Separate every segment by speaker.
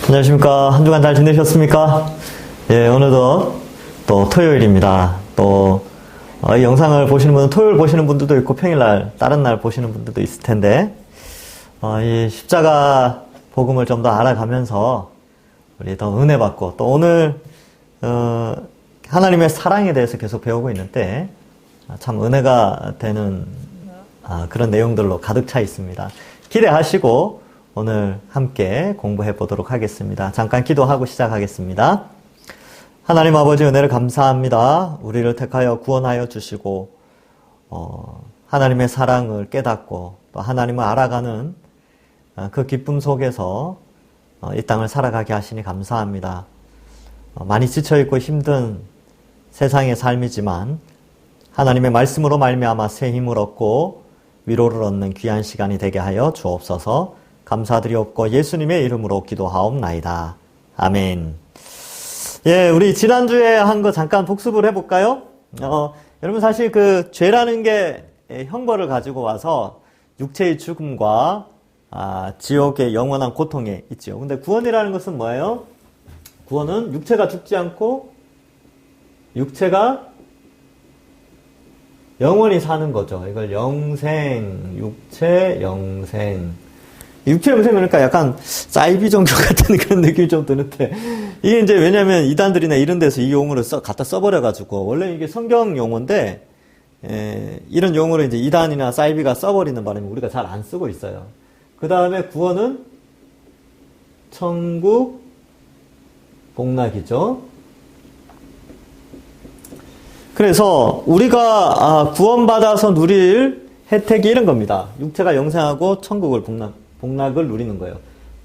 Speaker 1: 안녕하십니까. 한 주간 잘 지내셨습니까? 예, 오늘도 또 토요일입니다. 또, 이 영상을 보시는 분은 토요일 보시는 분들도 있고 평일날, 다른 날 보시는 분들도 있을 텐데, 이 십자가 복음을 좀 더 알아가면서 우리 더 은혜 받고, 또 오늘, 하나님의 사랑에 대해서 계속 배우고 있는데, 참 은혜가 되는 그런 내용들로 가득 차 있습니다. 기대하시고, 오늘 함께 공부해 보도록 하겠습니다. 잠깐 기도하고 시작하겠습니다. 하나님 아버지 은혜를 감사합니다. 우리를 택하여 구원하여 주시고 하나님의 사랑을 깨닫고 또 하나님을 알아가는 그 기쁨 속에서 이 땅을 살아가게 하시니 감사합니다. 많이 지쳐있고 힘든 세상의 삶이지만 하나님의 말씀으로 말미암아 새 힘을 얻고 위로를 얻는 귀한 시간이 되게 하여 주옵소서. 감사드리옵고 예수님의 이름으로 기도하옵나이다. 아멘. 예, 우리 지난주에 한 거 잠깐 복습을 해볼까요? 여러분 사실 그 죄라는 게 형벌을 가지고 와서 육체의 죽음과 지옥의 영원한 고통에 있죠. 근데 구원이라는 것은 뭐예요? 구원은 육체가 죽지 않고 육체가 영원히 사는 거죠. 이걸 영생, 육체, 영생. 육체 영생 그러니까 약간 사이비 종교 같은 그런 느낌이 좀 드는데, 이게 이제 왜냐면 이단들이나 이런 데서 이 용어를 갖다 써버려가지고, 원래 이게 성경 용어인데, 이런 용어를 이제 이단이나 사이비가 써버리는 바람에 우리가 잘 안 쓰고 있어요. 그 다음에 구원은 천국 복락이죠. 그래서 우리가 구원받아서 누릴 혜택이 이런 겁니다. 육체가 영생하고 천국을 복락을 누리는 거예요.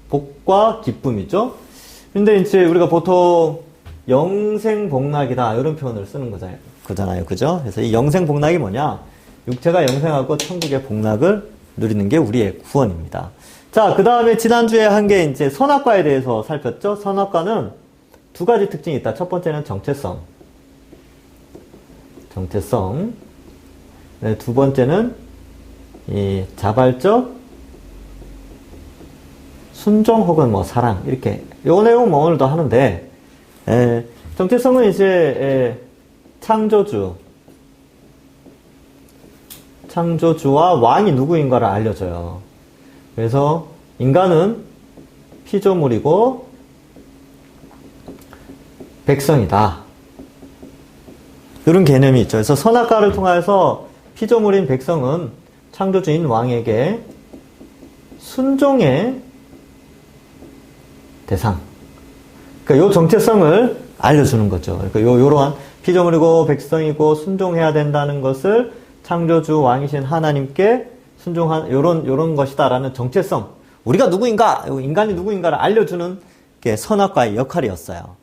Speaker 1: 복과 기쁨이죠. 근데 이제 우리가 보통 영생복락이다 이런 표현을 쓰는 거잖아요. 그죠? 그래서 이 영생복락이 뭐냐? 육체가 영생하고 천국의 복락을 누리는 게 우리의 구원입니다. 자, 그 다음에 지난주에 한 게 이제 선악과에 대해서 살폈죠. 선악과는 두 가지 특징이 있다. 첫 번째는 정체성. 네, 두 번째는 이 자발적 순종 혹은 뭐 사랑 이렇게 요 내용 뭐 오늘도 하는데, 정체성은 이제 창조주와 왕이 누구인가를 알려줘요. 그래서 인간은 피조물이고 백성이다. 이런 개념이 있죠. 그래서 선악과를 통해서 피조물인 백성은 창조주인 왕에게 순종의 대상. 그러니까 요 정체성을 알려주는 거죠. 그러니까 요러한 피조물이고 백성이고 순종해야 된다는 것을 창조주 왕이신 하나님께 순종한 요런 것이다라는 정체성. 우리가 누구인가, 인간이 누구인가를 알려주는 게 선악과의 역할이었어요.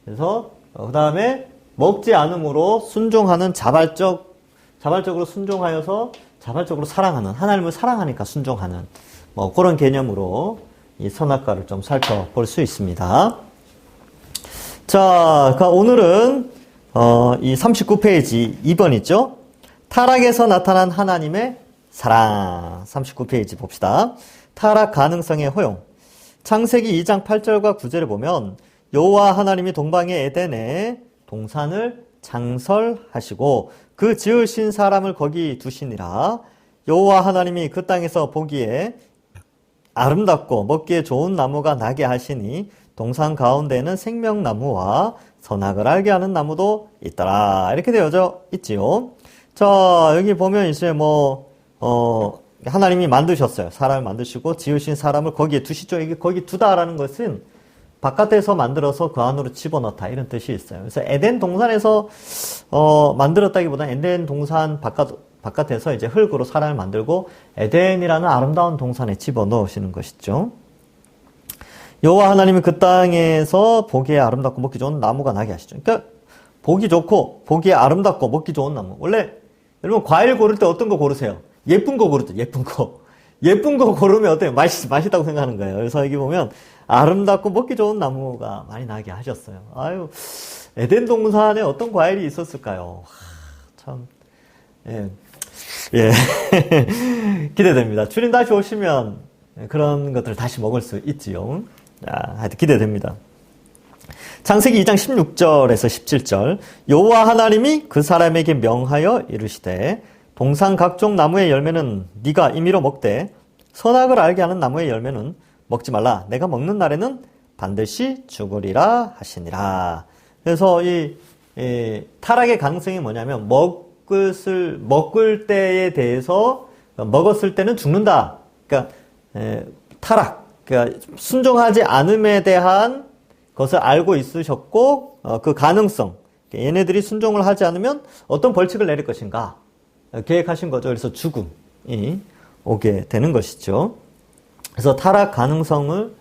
Speaker 1: 그래서 그 다음에 먹지 않음으로 순종하는 자발적으로 순종하여서 자발적으로 사랑하는, 하나님을 사랑하니까 순종하는 뭐 그런 개념으로 이 선악과를 좀 살펴볼 수 있습니다. 자, 오늘은 이 39페이지 2번 있죠? 타락에서 나타난 하나님의 사랑. 39페이지 봅시다. 타락 가능성의 허용. 창세기 2장 8절과 9절에 보면 여호와 하나님이 동방의 에덴에 동산을 장설하시고 그 지으신 사람을 거기 두시니라. 여호와 하나님이 그 땅에서 보기에 아름답고 먹기에 좋은 나무가 나게 하시니 동산 가운데에는 생명나무와 선악을 알게 하는 나무도 있더라. 이렇게 되어져 있지요. 자, 여기 보면 이제 하나님이 만드셨어요. 사람을 만드시고 지으신 사람을 거기에 두시죠. 이게 거기 두다라는 것은 바깥에서 만들어서 그 안으로 집어넣다 이런 뜻이 있어요. 그래서 에덴 동산에서 만들었다기보다는 에덴 동산 바깥에서 이제 흙으로 사람을 만들고 에덴이라는 아름다운 동산에 집어넣으시는 것이죠. 여호와 하나님이 그 땅에서 보기에 아름답고 먹기 좋은 나무가 나게 하시죠. 그러니까 보기 좋고 보기에 아름답고 먹기 좋은 나무. 원래 여러분 과일 고를 때 어떤 거 고르세요? 예쁜 거 고르죠. 예쁜 거. 예쁜 거 고르면 어때요? 맛있다고 생각하는 거예요. 그래서 여기 보면 아름답고 먹기 좋은 나무가 많이 나게 하셨어요. 아유, 에덴 동산에 어떤 과일이 있었을까요? 참, 예. 기대됩니다. 주님 다시 오시면 그런 것들을 다시 먹을 수 있지요. 하여튼 기대됩니다. 창세기 2장 16절에서 17절 여호와 하나님이 그 사람에게 명하여 이르시되 동산 각종 나무의 열매는 네가 임의로 먹되 선악을 알게 하는 나무의 열매는 먹지 말라. 내가 먹는 날에는 반드시 죽으리라 하시니라. 그래서 이 타락의 가능성이 뭐냐면 먹을 때에 대해서 먹었을 때는 죽는다. 그러니까 타락, 그러니까 순종하지 않음에 대한 것을 알고 있으셨고 그 가능성, 얘네들이 순종을 하지 않으면 어떤 벌칙을 내릴 것인가 계획하신 거죠. 그래서 죽음이 오게 되는 것이죠. 그래서 타락 가능성을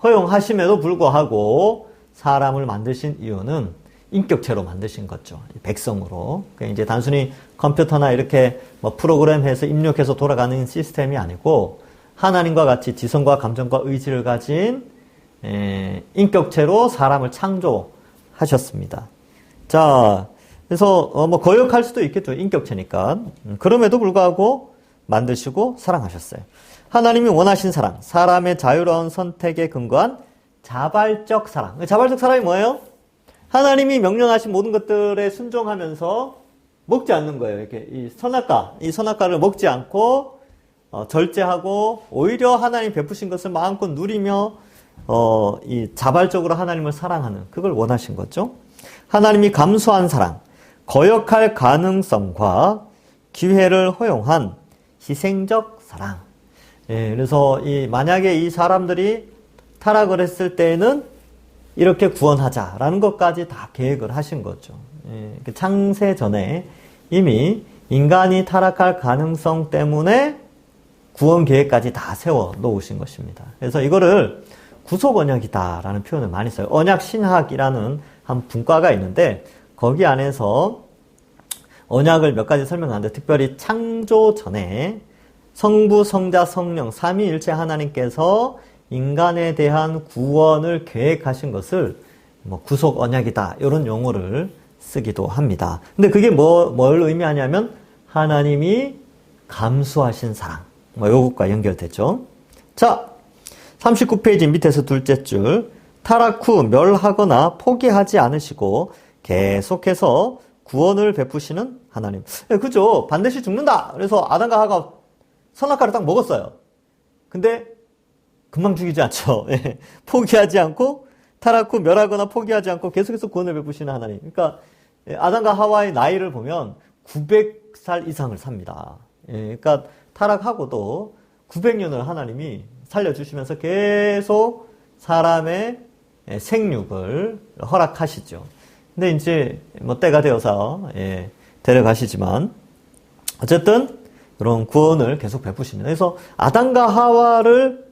Speaker 1: 허용하심에도 불구하고 사람을 만드신 이유는 인격체로 만드신 거죠. 백성으로. 이제 단순히 컴퓨터나 이렇게 뭐 프로그램해서 입력해서 돌아가는 시스템이 아니고 하나님과 같이 지성과 감정과 의지를 가진 인격체로 사람을 창조하셨습니다. 자, 그래서 뭐 거역할 수도 있겠죠. 인격체니까. 그럼에도 불구하고 만드시고 사랑하셨어요. 하나님이 원하신 사랑, 사람의 자유로운 선택에 근거한 자발적 사랑. 자발적 사랑이 뭐예요? 하나님이 명령하신 모든 것들에 순종하면서 먹지 않는 거예요. 이렇게 이 선악과를 먹지 않고 절제하고 오히려 하나님 베푸신 것을 마음껏 누리며 이 자발적으로 하나님을 사랑하는 그걸 원하신 거죠. 하나님이 감수한 사랑, 거역할 가능성과 기회를 허용한 희생적 사랑. 그래서 만약에 이 사람들이 타락을 했을 때에는 이렇게 구원하자라는 것까지 다 계획을 하신 거죠. 창세 전에 이미 인간이 타락할 가능성 때문에 구원 계획까지 다 세워 놓으신 것입니다. 그래서 이거를 구속 언약이다라는 표현을 많이 써요. 언약 신학이라는 한 분과가 있는데 거기 안에서 언약을 몇 가지 설명하는데 특별히 창조 전에 성부, 성자, 성령, 삼위일체 하나님께서 인간에 대한 구원을 계획하신 것을 뭐 구속 언약이다 이런 용어를 쓰기도 합니다. 근데 그게 뭘 의미하냐면 하나님이 감수하신 사랑 요것과 연결되죠. 자, 39페이지 밑에서 둘째 줄 타락 후 멸하거나 포기하지 않으시고 계속해서 구원을 베푸시는 하나님. 그죠? 반드시 죽는다. 그래서 아담과 하와가 선악과를 딱 먹었어요. 근데 금방 죽이지 않죠. 포기하지 않고 타락 후 멸하거나 포기하지 않고 계속해서 구원을 베푸시는 하나님. 그러니까 아담과 하와의 나이를 보면 900살 이상을 삽니다. 그러니까 타락하고도 900년을 하나님이 살려주시면서 계속 사람의 생육을 허락하시죠. 근데 이제 뭐 때가 되어서 데려가시지만 어쨌든 그런 구원을 계속 베푸십니다. 그래서 아담과 하와를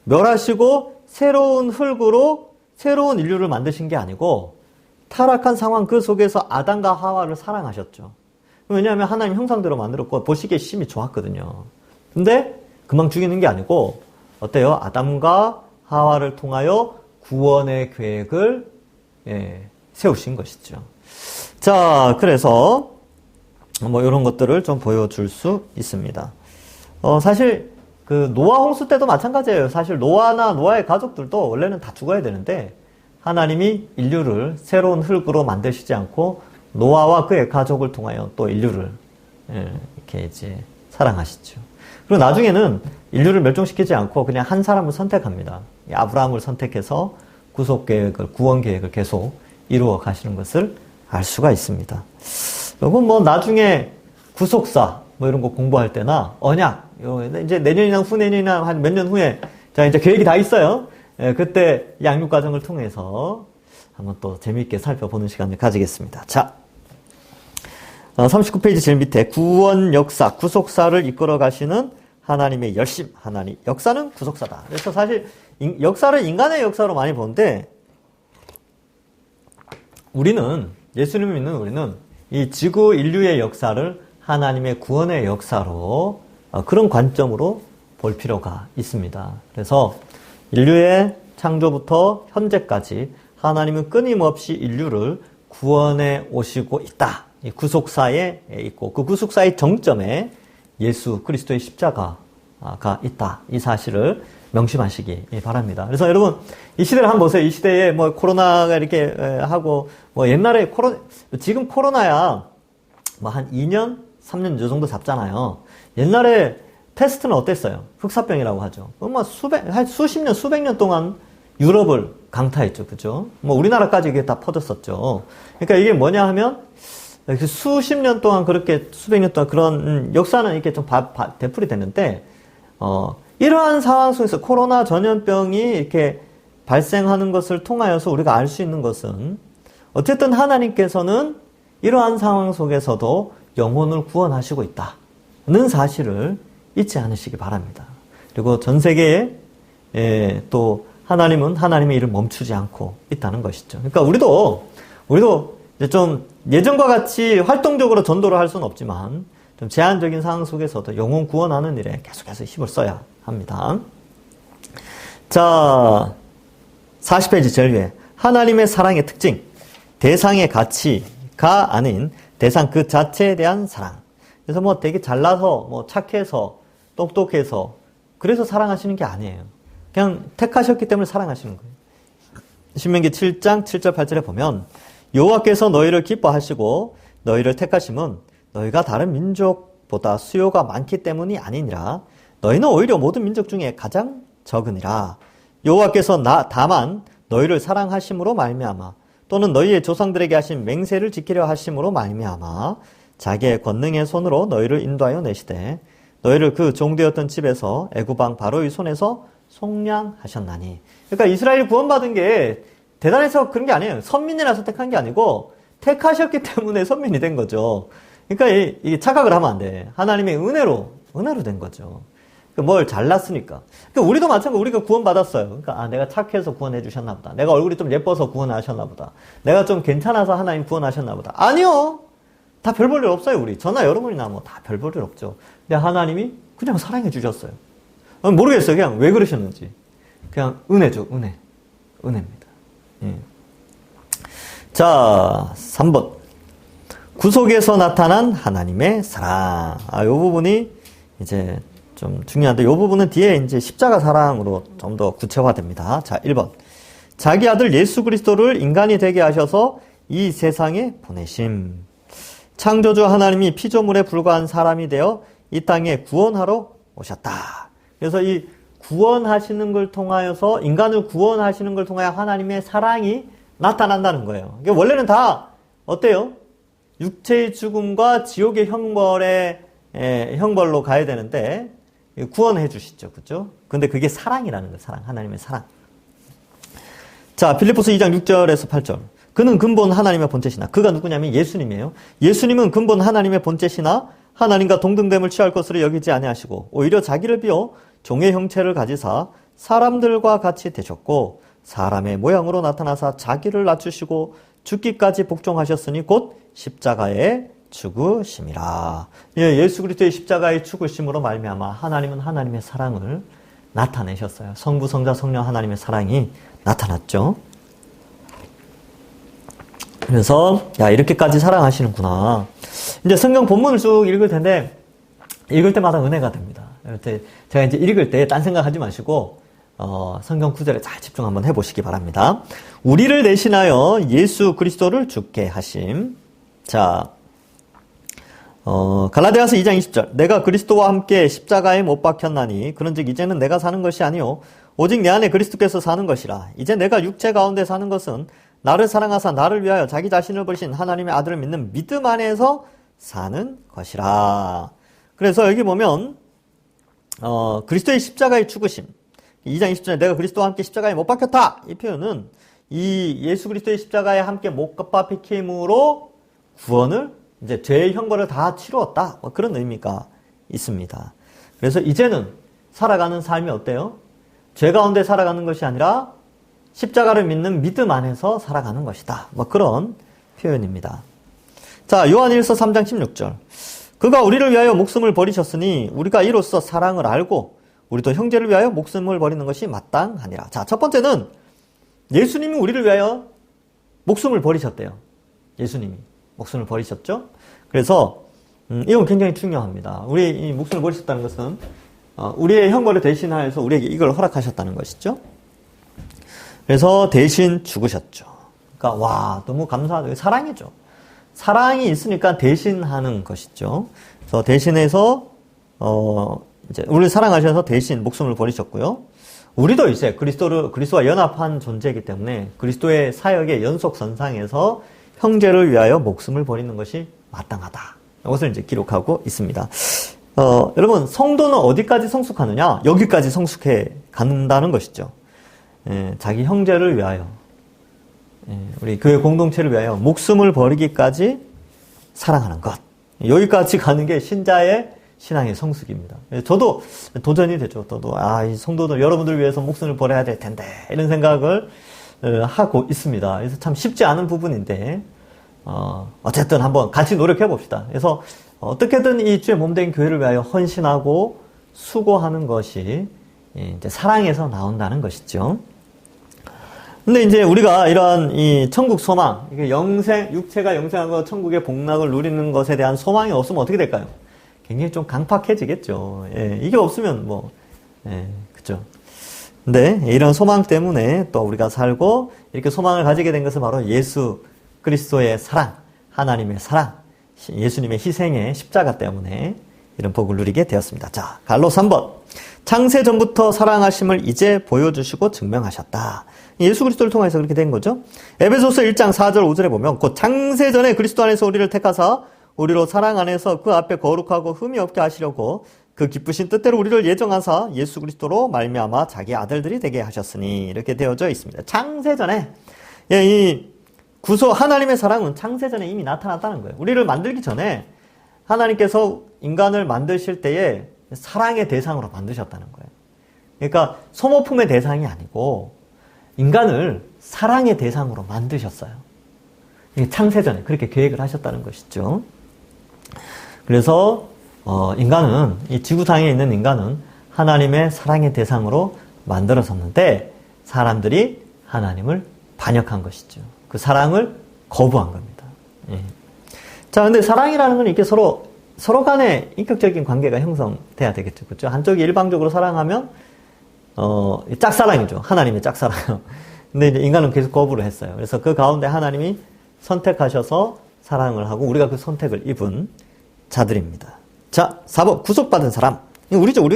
Speaker 1: 멸하시고 새로운 흙으로 새로운 인류를 만드신 게 아니고 타락한 상황 그 속에서 아담과 하와를 사랑하셨죠. 왜냐하면 하나님 형상대로 만들었고 보시기에 심히 좋았거든요. 근데 금방 죽이는 게 아니고 어때요? 아담과 하와를 통하여 구원의 계획을 세우신 것이죠. 자, 그래서 뭐 이런 것들을 좀 보여줄 수 있습니다. 사실 그 노아 홍수 때도 마찬가지예요. 사실 노아의 가족들도 원래는 다 죽어야 되는데 하나님이 인류를 새로운 흙으로 만드시지 않고 노아와 그의 가족을 통하여 또 인류를 이렇게 이제 사랑하시죠. 그리고 나중에는 인류를 멸종시키지 않고 그냥 한 사람을 선택합니다. 아브라함을 선택해서 구원 계획을 계속 이루어 가시는 것을 알 수가 있습니다. 그리고 뭐 나중에 구속사 뭐 이런 거 공부할 때나 언약 이제 내년이나 후내년이나 한 몇 년 후에 자 이제 계획이 다 있어요. 그때 양육 과정을 통해서 한번 또 재미있게 살펴보는 시간을 가지겠습니다. 자, 39페이지 제일 밑에 구원 역사, 구속사를 이끌어 가시는 하나님의 열심, 하나님 역사는 구속사다. 그래서 사실 역사를 인간의 역사로 많이 보는데 예수님을 믿는 우리는 이 지구 인류의 역사를 하나님의 구원의 역사로 그런 관점으로 볼 필요가 있습니다. 그래서 인류의 창조부터 현재까지 하나님은 끊임없이 인류를 구원해 오시고 있다. 이 구속사에 있고 그 구속사의 정점에 예수 그리스도의 십자가가 있다. 이 사실을 명심하시기 바랍니다. 그래서 여러분, 이 시대를 한번 보세요. 이 시대에 뭐 코로나가 이렇게 하고, 뭐 옛날에 지금 코로나야 뭐 한 2년, 3년 요 정도 잡잖아요. 옛날에 테스트는 어땠어요? 흑사병이라고 하죠. 뭐 한 수십 년, 수백 년 동안 유럽을 강타했죠. 그죠? 뭐 우리나라까지 이게 다 퍼졌었죠. 그러니까 이게 뭐냐 하면, 수십 년 동안 그렇게, 수백 년 동안 그런 역사는 이렇게 좀 되풀이 됐는데, 이러한 상황 속에서 코로나 전염병이 이렇게 발생하는 것을 통하여서 우리가 알 수 있는 것은, 어쨌든 하나님께서는 이러한 상황 속에서도 영혼을 구원하시고 있다는 사실을 잊지 않으시기 바랍니다. 그리고 전 세계에 또 하나님은 하나님의 일을 멈추지 않고 있다는 것이죠. 그러니까 우리도 이제 좀 예전과 같이 활동적으로 전도를 할 수는 없지만 좀 제한적인 상황 속에서도 영혼 구원하는 일에 계속해서 힘을 써야 합니다. 자, 40페이지 제일 위에 하나님의 사랑의 특징, 대상의 가치가 아닌 대상 그 자체에 대한 사랑. 그래서 뭐 되게 잘나서, 뭐 착해서, 똑똑해서, 그래서 사랑하시는 게 아니에요. 그냥 택하셨기 때문에 사랑하시는 거예요. 신명기 7장 7절 8절에 보면 여호와께서 너희를 기뻐하시고 너희를 택하심은 너희가 다른 민족보다 수요가 많기 때문이 아니니라. 너희는 오히려 모든 민족 중에 가장 적으니라. 여호와께서 다만 너희를 사랑하심으로 말미암아 또는 너희의 조상들에게 하신 맹세를 지키려 하심으로 말미암아 자기의 권능의 손으로 너희를 인도하여 내시되 너희를 그 종되었던 집에서 애굽 왕 바로의 손에서 속량하셨나니. 그러니까 이스라엘이 구원받은 게 대단해서 그런 게 아니에요. 선민이라서 택한 게 아니고 택하셨기 때문에 선민이 된 거죠. 그러니까 이게 착각을 하면 안 돼. 하나님의 은혜로 된 거죠. 뭘 잘났으니까. 그러니까 우리도 마찬가지로 우리가 구원받았어요. 그러니까 내가 착해서 구원해 주셨나 보다. 내가 얼굴이 좀 예뻐서 구원하셨나 보다. 내가 좀 괜찮아서 하나님 구원하셨나 보다. 아니요. 다 별 볼 일 없어요. 우리 저나 여러분이나 뭐 다 별 볼 일 없죠. 근데 하나님이 그냥 사랑해 주셨어요. 모르겠어요. 그냥 왜 그러셨는지. 그냥 은혜죠. 은혜입니다. 예. 자, 3번. 구속에서 나타난 하나님의 사랑. 이 부분이 이제 좀 중요한데, 이 부분은 뒤에 이제 십자가 사랑으로 좀 더 구체화됩니다. 자, 1번. 자기 아들 예수 그리스도를 인간이 되게 하셔서 이 세상에 보내심. 창조주 하나님이 피조물에 불과한 사람이 되어 이 땅에 구원하러 오셨다. 그래서 이 구원하시는 걸 통하여서, 인간을 구원하시는 걸 통하여 하나님의 사랑이 나타난다는 거예요. 원래는 다 어때요? 육체의 죽음과 지옥의 형벌로 가야 되는데 구원해 주시죠. 그죠? 근데 그게 사랑이라는 거예요. 사랑. 하나님의 사랑. 자, 빌립보서 2장 6절에서 8절. 그는 근본 하나님의 본체시나. 그가 누구냐면 예수님이에요. 예수님은 근본 하나님의 본체시나 하나님과 동등됨을 취할 것으로 여기지 아니하시고 오히려 자기를 비워 종의 형체를 가지사 사람들과 같이 되셨고 사람의 모양으로 나타나사 자기를 낮추시고 죽기까지 복종하셨으니 곧 십자가에 죽으심이라. 예수 그리스도의 십자가의 죽으심으로 말미암아 하나님은 하나님의 사랑을 나타내셨어요. 성부, 성자, 성령 하나님의 사랑이 나타났죠. 그래서 이렇게까지 사랑하시는구나. 이제 성경 본문을 쭉 읽을 텐데 읽을 때마다 은혜가 됩니다. 제가 이제 읽을 때 딴 생각하지 마시고 성경 구절에 잘 집중 한번 해보시기 바랍니다. 우리를 대신하여 예수 그리스도를 죽게 하심. 자, 갈라디아서 2장 20절. 내가 그리스도와 함께 십자가에 못 박혔나니 그런즉 이제는 내가 사는 것이 아니요 오직 내 안에 그리스도께서 사는 것이라. 이제 내가 육체 가운데 사는 것은 나를 사랑하사 나를 위하여 자기 자신을 버리신 하나님의 아들을 믿는 믿음 안에서 사는 것이라. 그래서 여기 보면 그리스도의 십자가의 죽으심, 2장 20절에 내가 그리스도와 함께 십자가에 못 박혔다. 이 표현은 이 예수 그리스도의 십자가에 함께 못 박힘으로 구원을, 이제 죄의 형벌을 다 치루었다. 그런 의미가 있습니다. 그래서 이제는 살아가는 삶이 어때요? 죄 가운데 살아가는 것이 아니라 십자가를 믿는 믿음 안에서 살아가는 것이다. 그런 표현입니다. 자, 요한일서 3장 16절. 그가 우리를 위하여 목숨을 버리셨으니 우리가 이로써 사랑을 알고 우리도 형제를 위하여 목숨을 버리는 것이 마땅하니라. 자, 첫 번째는 예수님이 우리를 위하여 목숨을 버리셨대요. 예수님이 목숨을 버리셨죠. 그래서 이건 굉장히 중요합니다. 우리 이 목숨을 버리셨다는 것은 우리의 형벌을 대신하여서 우리에게 이걸 허락하셨다는 것이죠. 그래서 대신 죽으셨죠. 그러니까 와, 너무 감사하죠. 사랑이죠. 사랑이 있으니까 대신하는 것이죠. 그래서 대신해서 이제 우리를 사랑하셔서 대신 목숨을 버리셨고요. 우리도 이제 그리스도와 연합한 존재이기 때문에 그리스도의 사역의 연속선상에서 형제를 위하여 목숨을 버리는 것이 마땅하다. 이것을 이제 기록하고 있습니다. 여러분, 성도는 어디까지 성숙하느냐? 여기까지 성숙해 간다는 것이죠. 자기 형제를 위하여, 우리 교회 공동체를 위하여 목숨을 버리기까지 사랑하는 것. 여기까지 가는 게 신자의 신앙의 성숙입니다. 저도 도전이 되죠. 저도, 이 성도들, 여러분들을 위해서 목숨을 버려야 될 텐데, 이런 생각을 하고 있습니다. 그래서 참 쉽지 않은 부분인데, 어쨌든 한번 같이 노력해 봅시다. 그래서 어떻게든 이 주의 몸된 교회를 위하여 헌신하고 수고하는 것이 이제 사랑에서 나온다는 것이죠. 근데 이제 우리가 이러한 이 천국 소망, 이게 육체가 영생하고 천국의 복락을 누리는 것에 대한 소망이 없으면 어떻게 될까요? 굉장히 좀 강팍해지겠죠. 이게 없으면 그죠. 근데 이런 소망 때문에 또 우리가 살고 이렇게 소망을 가지게 된 것은 바로 예수 그리스도의 사랑, 하나님의 사랑, 예수님의 희생의 십자가 때문에 이런 복을 누리게 되었습니다. 자, 갈로 3번. 창세 전부터 사랑하심을 이제 보여주시고 증명하셨다. 예수 그리스도를 통해서 그렇게 된 거죠. 에베소서 1장 4절 5절에 보면 곧 창세 전에 그리스도 안에서 우리를 택하사 우리로 사랑 안에서 그 앞에 거룩하고 흠이 없게 하시려고 그 기쁘신 뜻대로 우리를 예정하사 예수 그리스도로 말미암아 자기 아들들이 되게 하셨으니 이렇게 되어져 있습니다. 창세 전에 이 하나님의 사랑은 창세 전에 이미 나타났다는 거예요. 우리를 만들기 전에 하나님께서 인간을 만드실 때에 사랑의 대상으로 만드셨다는 거예요. 그러니까 소모품의 대상이 아니고 인간을 사랑의 대상으로 만드셨어요. 창세 전에 그렇게 계획을 하셨다는 것이죠. 그래서 인간은, 이 지구상에 있는 인간은 하나님의 사랑의 대상으로 만들어졌는데 사람들이 하나님을 반역한 것이죠. 그 사랑을 거부한 겁니다. 자, 근데 사랑이라는 건 이렇게 서로 간에 인격적인 관계가 형성돼야 되겠죠. 그렇죠? 한쪽이 일방적으로 사랑하면 짝사랑이죠. 하나님의 짝사랑. 근데 이제 인간은 계속 거부를 했어요. 그래서 그 가운데 하나님이 선택하셔서 사랑을 하고 우리가 그 선택을 입은 자들입니다. 자, 4번 구속받은 사람. 우리죠,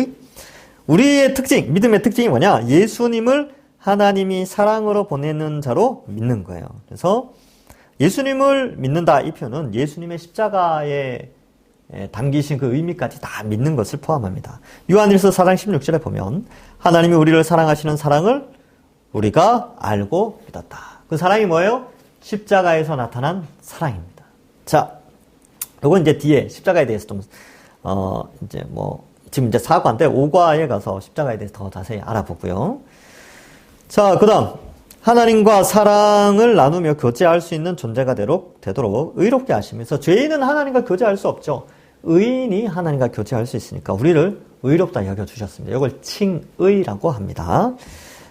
Speaker 1: 우리의 특징, 믿음의 특징이 뭐냐? 예수님을 하나님이 사랑으로 보내는 자로 믿는 거예요. 그래서 예수님을 믿는다, 이 표현은 예수님의 십자가에 담기신 그 의미까지 다 믿는 것을 포함합니다. 요한일서 4장 16절에 보면 하나님이 우리를 사랑하시는 사랑을 우리가 알고 믿었다. 그 사랑이 뭐예요? 십자가에서 나타난 사랑입니다. 자, 요건 이제 뒤에 십자가에 대해서 좀 지금 이제 4과인데 5과에 가서 십자가에 대해서 더 자세히 알아보고요. 자, 그 다음 하나님과 사랑을 나누며 교제할 수 있는 존재가 되도록 의롭게 하시면서, 죄인은 하나님과 교제할 수 없죠. 의인이 하나님과 교제할 수 있으니까 우리를 의롭다 여겨주셨습니다. 이걸 칭의라고 합니다.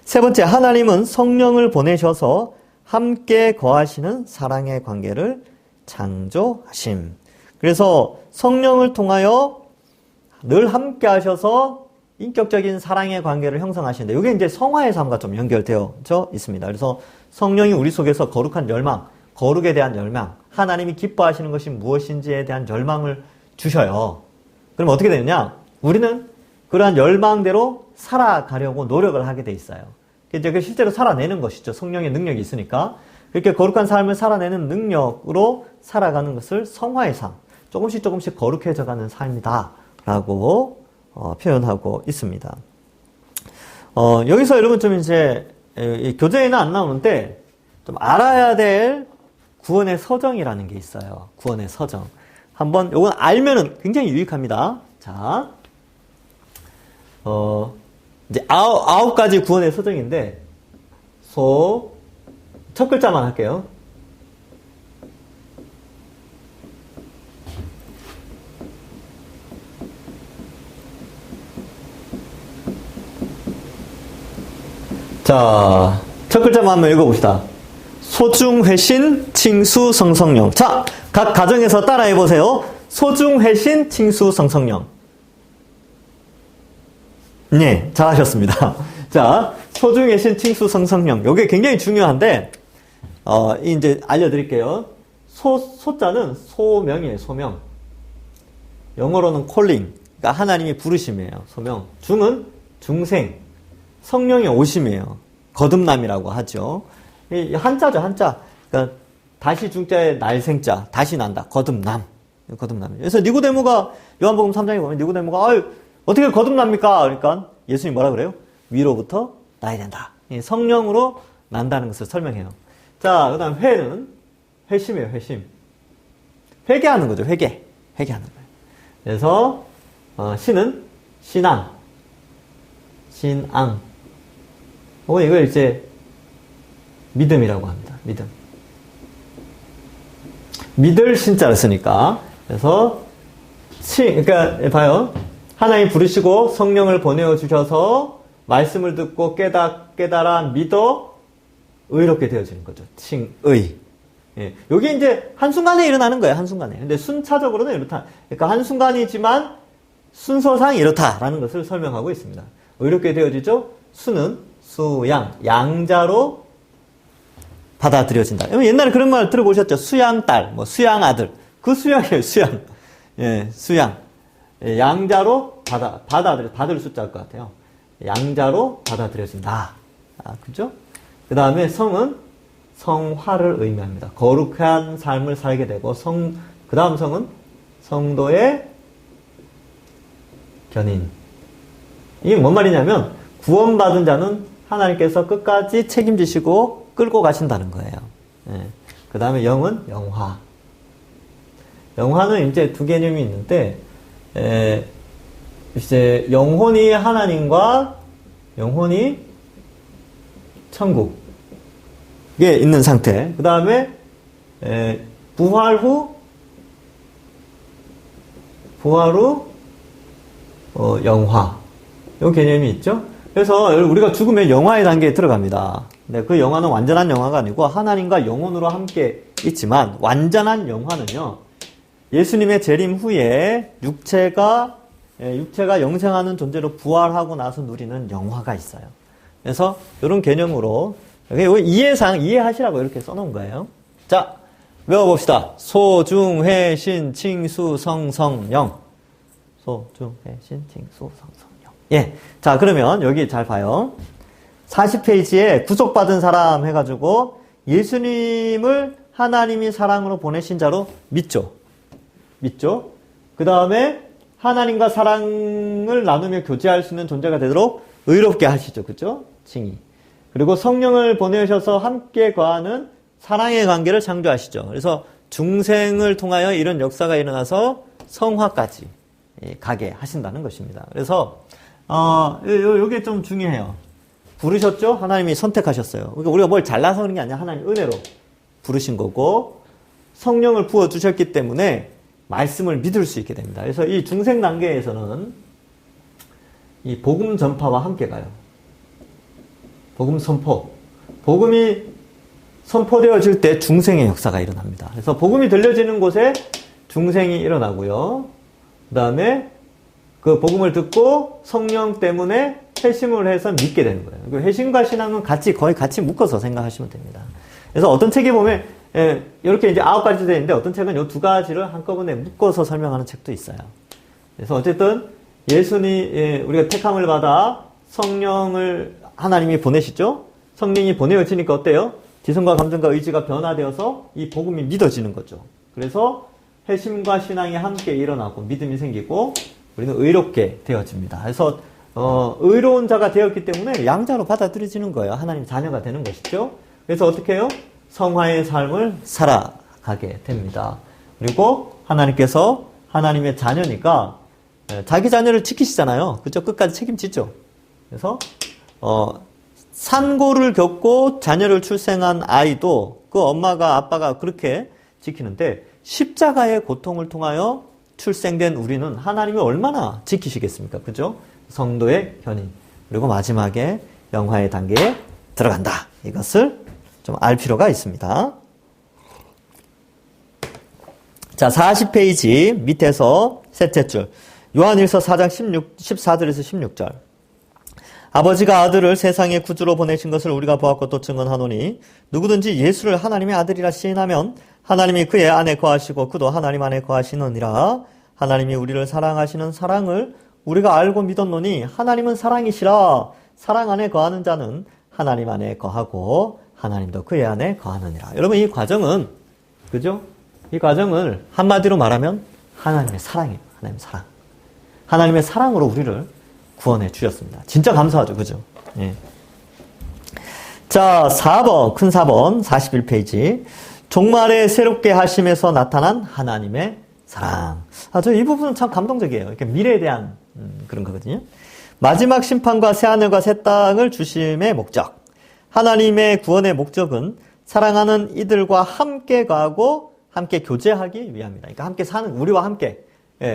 Speaker 1: 세 번째, 하나님은 성령을 보내셔서 함께 거하시는 사랑의 관계를 창조하심. 그래서 성령을 통하여 늘 함께 하셔서 인격적인 사랑의 관계를 형성하시는데, 이게 이제 성화의 삶과 좀 연결되어져 있습니다. 그래서 성령이 우리 속에서 거룩한 열망, 거룩에 대한 열망, 하나님이 기뻐하시는 것이 무엇인지에 대한 열망을 주셔요. 그럼 어떻게 되느냐? 우리는 그러한 열망대로 살아가려고 노력을 하게 돼 있어요. 이제 그 실제로 살아내는 것이죠. 성령의 능력이 있으니까. 그렇게 거룩한 삶을 살아내는 능력으로 살아가는 것을 성화의 삶, 조금씩 거룩해져가는 삶이다 라고 표현하고 있습니다. 여기서 여러분 좀 이제 교재에는 안 나오는데 좀 알아야 될 구원의 서정이라는 게 있어요. 구원의 서정. 한번 요건 알면은 굉장히 유익합니다. 자, 이제 아홉 가지 구원의 서정인데 첫 글자만 할게요. 자, 첫 글자만 한번 읽어봅시다. 소중회신, 칭수, 성성령. 자, 각 가정에서 따라해보세요. 소중회신, 칭수, 성성령. 네, 잘하셨습니다. 자, 소중의 신, 칭수, 성성령. 요게 굉장히 중요한데, 이제 알려드릴게요. 소자는 소명이에요, 소명. 영어로는 calling. 그러니까 하나님이 부르심이에요, 소명. 중은 중생. 성령의 오심이에요. 거듭남이라고 하죠. 이 한자죠, 한자. 그러니까 다시 중자에 날생자, 다시 난다. 거듭남. 거듭남. 그래서 니고데모가 요한복음 3장에 보면 니고데모가 어떻게 거듭납니까? 그러니까 예수님이 뭐라 그래요? 위로부터 나야 된다. 성령으로 난다는 것을 설명해요. 자, 그다음 회는 회심이에요, 회심. 회개하는 거죠, 회개. 회개하는 거예요. 그래서 신은 신앙. 신앙. 혹은 이걸 이제 믿음이라고 합니다. 믿음. 믿을 신자를 쓰니까. 그래서 그러니까 봐요. 하나님 부르시고 성령을 보내어 주셔서 말씀을 듣고 깨달아 믿어 의롭게 되어지는 거죠. 칭의. 예. 요게 이제 한순간에 일어나는 거예요. 한순간에. 근데 순차적으로는 이렇다. 그러니까 한순간이지만 순서상 이렇다라는 것을 설명하고 있습니다. 의롭게 되어지죠. 수는 수양, 양자로 받아들여진다. 옛날에 그런 말 들어보셨죠? 수양딸, 수양아들. 그 수양이에요, 수양. 예, 수양. 예, 양자로 받을 숫자일 것 같아요. 양자로 받아들여진다. 그죠? 그 다음에 성은 성화를 의미합니다. 거룩한 삶을 살게 되고, 그 다음 성은 성도의 견인. 이게 뭔 말이냐면, 구원받은 자는 하나님께서 끝까지 책임지시고 끌고 가신다는 거예요. 예. 그 다음에 영은 영화. 영화는 이제 두 개념이 있는데, 이제 영혼이 하나님과 영혼이 천국에 있는 상태. 그 다음에 부활 후 영화. 이 개념이 있죠. 그래서 우리가 죽으면 영화의 단계에 들어갑니다. 근데 그 영화는 완전한 영화가 아니고 하나님과 영혼으로 함께 있지만, 완전한 영화는요, 예수님의 재림 후에 육체가 영생하는 존재로 부활하고 나서 누리는 영화가 있어요. 그래서 이런 개념으로 이해하시라고 이렇게 써놓은 거예요. 자, 외워봅시다. 소, 중, 회, 신, 칭, 수, 성, 성, 영. 소, 중, 회, 신, 칭, 수, 성, 성, 영. 예. 자, 그러면 여기 잘 봐요. 40페이지에 구속받은 사람 해가지고 예수님을 하나님이 사랑으로 보내신 자로 믿죠. 그 다음에 하나님과 사랑을 나누며 교제할 수 있는 존재가 되도록 의롭게 하시죠. 그죠? 칭의. 그리고 성령을 보내셔서 함께 거하는 사랑의 관계를 창조하시죠. 그래서 중생을 통하여 이런 역사가 일어나서 성화까지 가게 하신다는 것입니다. 그래서 요게 좀 중요해요. 부르셨죠? 하나님이 선택하셨어요. 그러니까 우리가 뭘 잘나서 그런 게 아니라 하나님 은혜로 부르신 거고, 성령을 부어주셨기 때문에 말씀을 믿을 수 있게 됩니다. 그래서 이 중생 단계에서는 이 복음 전파와 함께 가요. 복음 선포. 복음이 선포되어질 때 중생의 역사가 일어납니다. 그래서 복음이 들려지는 곳에 중생이 일어나고요. 그 다음에 그 복음을 듣고 성령 때문에 회심을 해서 믿게 되는 거예요. 그 회심과 신앙은 거의 같이 묶어서 생각하시면 됩니다. 그래서 어떤 책에 보면 이렇게 이제 9가지 되어 있는데, 어떤 책은 이 2가지를 한꺼번에 묶어서 설명하는 책도 있어요. 그래서 어쨌든 우리가 택함을 받아 성령을 하나님이 보내시죠? 성령이 보내어지니까 어때요? 지성과 감정과 의지가 변화되어서 이 복음이 믿어지는 거죠. 그래서 회심과 신앙이 함께 일어나고 믿음이 생기고 우리는 의롭게 되어집니다. 그래서 의로운 자가 되었기 때문에 양자로 받아들여지는 거예요. 하나님 자녀가 되는 것이죠. 그래서 어떻게 해요? 성화의 삶을 살아가게 됩니다. 그리고 하나님께서 하나님의 자녀니까 자기 자녀를 지키시잖아요. 그죠? 끝까지 책임지죠. 그래서 산고를 겪고 자녀를 출생한 아이도 그 엄마가 아빠가 그렇게 지키는데, 십자가의 고통을 통하여 출생된 우리는 하나님이 얼마나 지키시겠습니까? 그죠? 성도의 견인. 그리고 마지막에 영화의 단계에 들어간다. 이것을 좀 알 필요가 있습니다. 자, 40페이지 밑에서 셋째 줄. 요한일서 4장 14절에서 16절. 아버지가 아들을 세상의 구주로 보내신 것을 우리가 보았고 또 증언하노니 누구든지 예수를 하나님의 아들이라 시인하면 하나님이 그의 안에 거하시고 그도 하나님 안에 거하시느니라. 하나님이 우리를 사랑하시는 사랑을 우리가 알고 믿었노니 하나님은 사랑이시라. 사랑 안에 거하는 자는 하나님 안에 거하고 하나님도 그의 안에 거하느니라. 여러분 이 과정은 그죠? 이 과정을 한마디로 말하면 하나님의 사랑이에요. 하나님의 사랑. 하나님의 사랑으로 우리를 구원해 주셨습니다. 진짜 감사하죠. 그죠? 예. 자, 4번, 큰 4번, 41페이지. 종말에 새롭게 하심에서 나타난 하나님의 사랑. 저 이 부분은 참 감동적이에요. 이렇게 미래에 대한 그런 거거든요. 마지막 심판과 새하늘과 새 땅을 주심의 목적. 하나님의 구원의 목적은 사랑하는 이들과 함께 가고 함께 교제하기 위함이다. 그러니까 함께 사는, 우리와 함께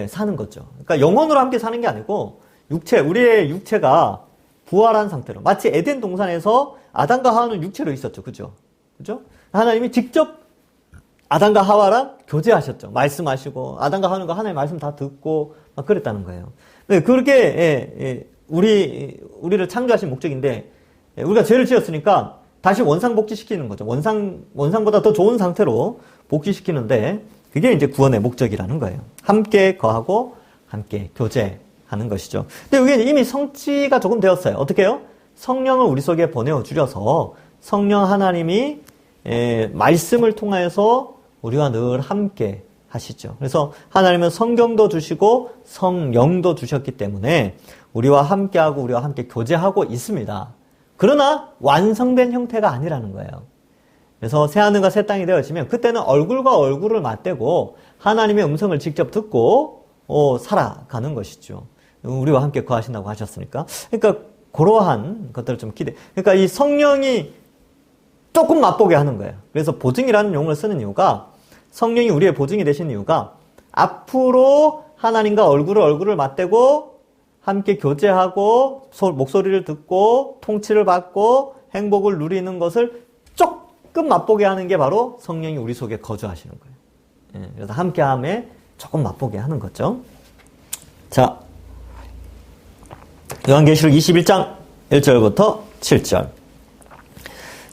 Speaker 1: 사는 거죠. 그러니까 영혼으로 함께 사는 게 아니고 우리의 육체가 부활한 상태로, 마치 에덴 동산에서 아담과 하와는 육체로 있었죠. 그죠? 그죠? 하나님이 직접 아담과 하와랑 교제하셨죠. 말씀하시고, 아담과 하와는 하나님의 말씀 다 듣고, 막 그랬다는 거예요. 그렇게, 우리를 창조하신 목적인데, 우리가 죄를 지었으니까 다시 원상복귀시키는 거죠. 원상보다 더 좋은 상태로 복귀시키는데, 그게 이제 구원의 목적이라는 거예요. 함께 거하고, 함께 교제하는 것이죠. 근데 이게 이미 성취가 조금 되었어요. 어떻게 해요? 성령을 우리 속에 보내어 주셔서 성령 하나님이 말씀을 통하여서 우리와 늘 함께 하시죠. 그래서 하나님은 성경도 주시고 성령도 주셨기 때문에 우리와 함께하고 우리와 함께 교제하고 있습니다. 그러나 완성된 형태가 아니라는 거예요. 그래서 새하늘과 새 땅이 되어지면 그때는 얼굴과 얼굴을 맞대고 하나님의 음성을 직접 듣고 살아가는 것이죠. 우리와 함께 거하신다고 하셨으니까. 그러니까 그러한 것들을 좀 그러니까 이 성령이 조금 맛보게 하는 거예요. 그래서 보증이라는 용어를 쓰는 이유가, 성령이 우리의 보증이 되신 이유가 앞으로 하나님과 얼굴을 맞대고 함께 교제하고 목소리를 듣고 통치를 받고 행복을 누리는 것을 조금 맛보게 하는 게 바로 성령이 우리 속에 거주하시는 거예요. 그래서 함께함에 조금 맛보게 하는 거죠. 자, 요한계시록 21장 1절부터 7절.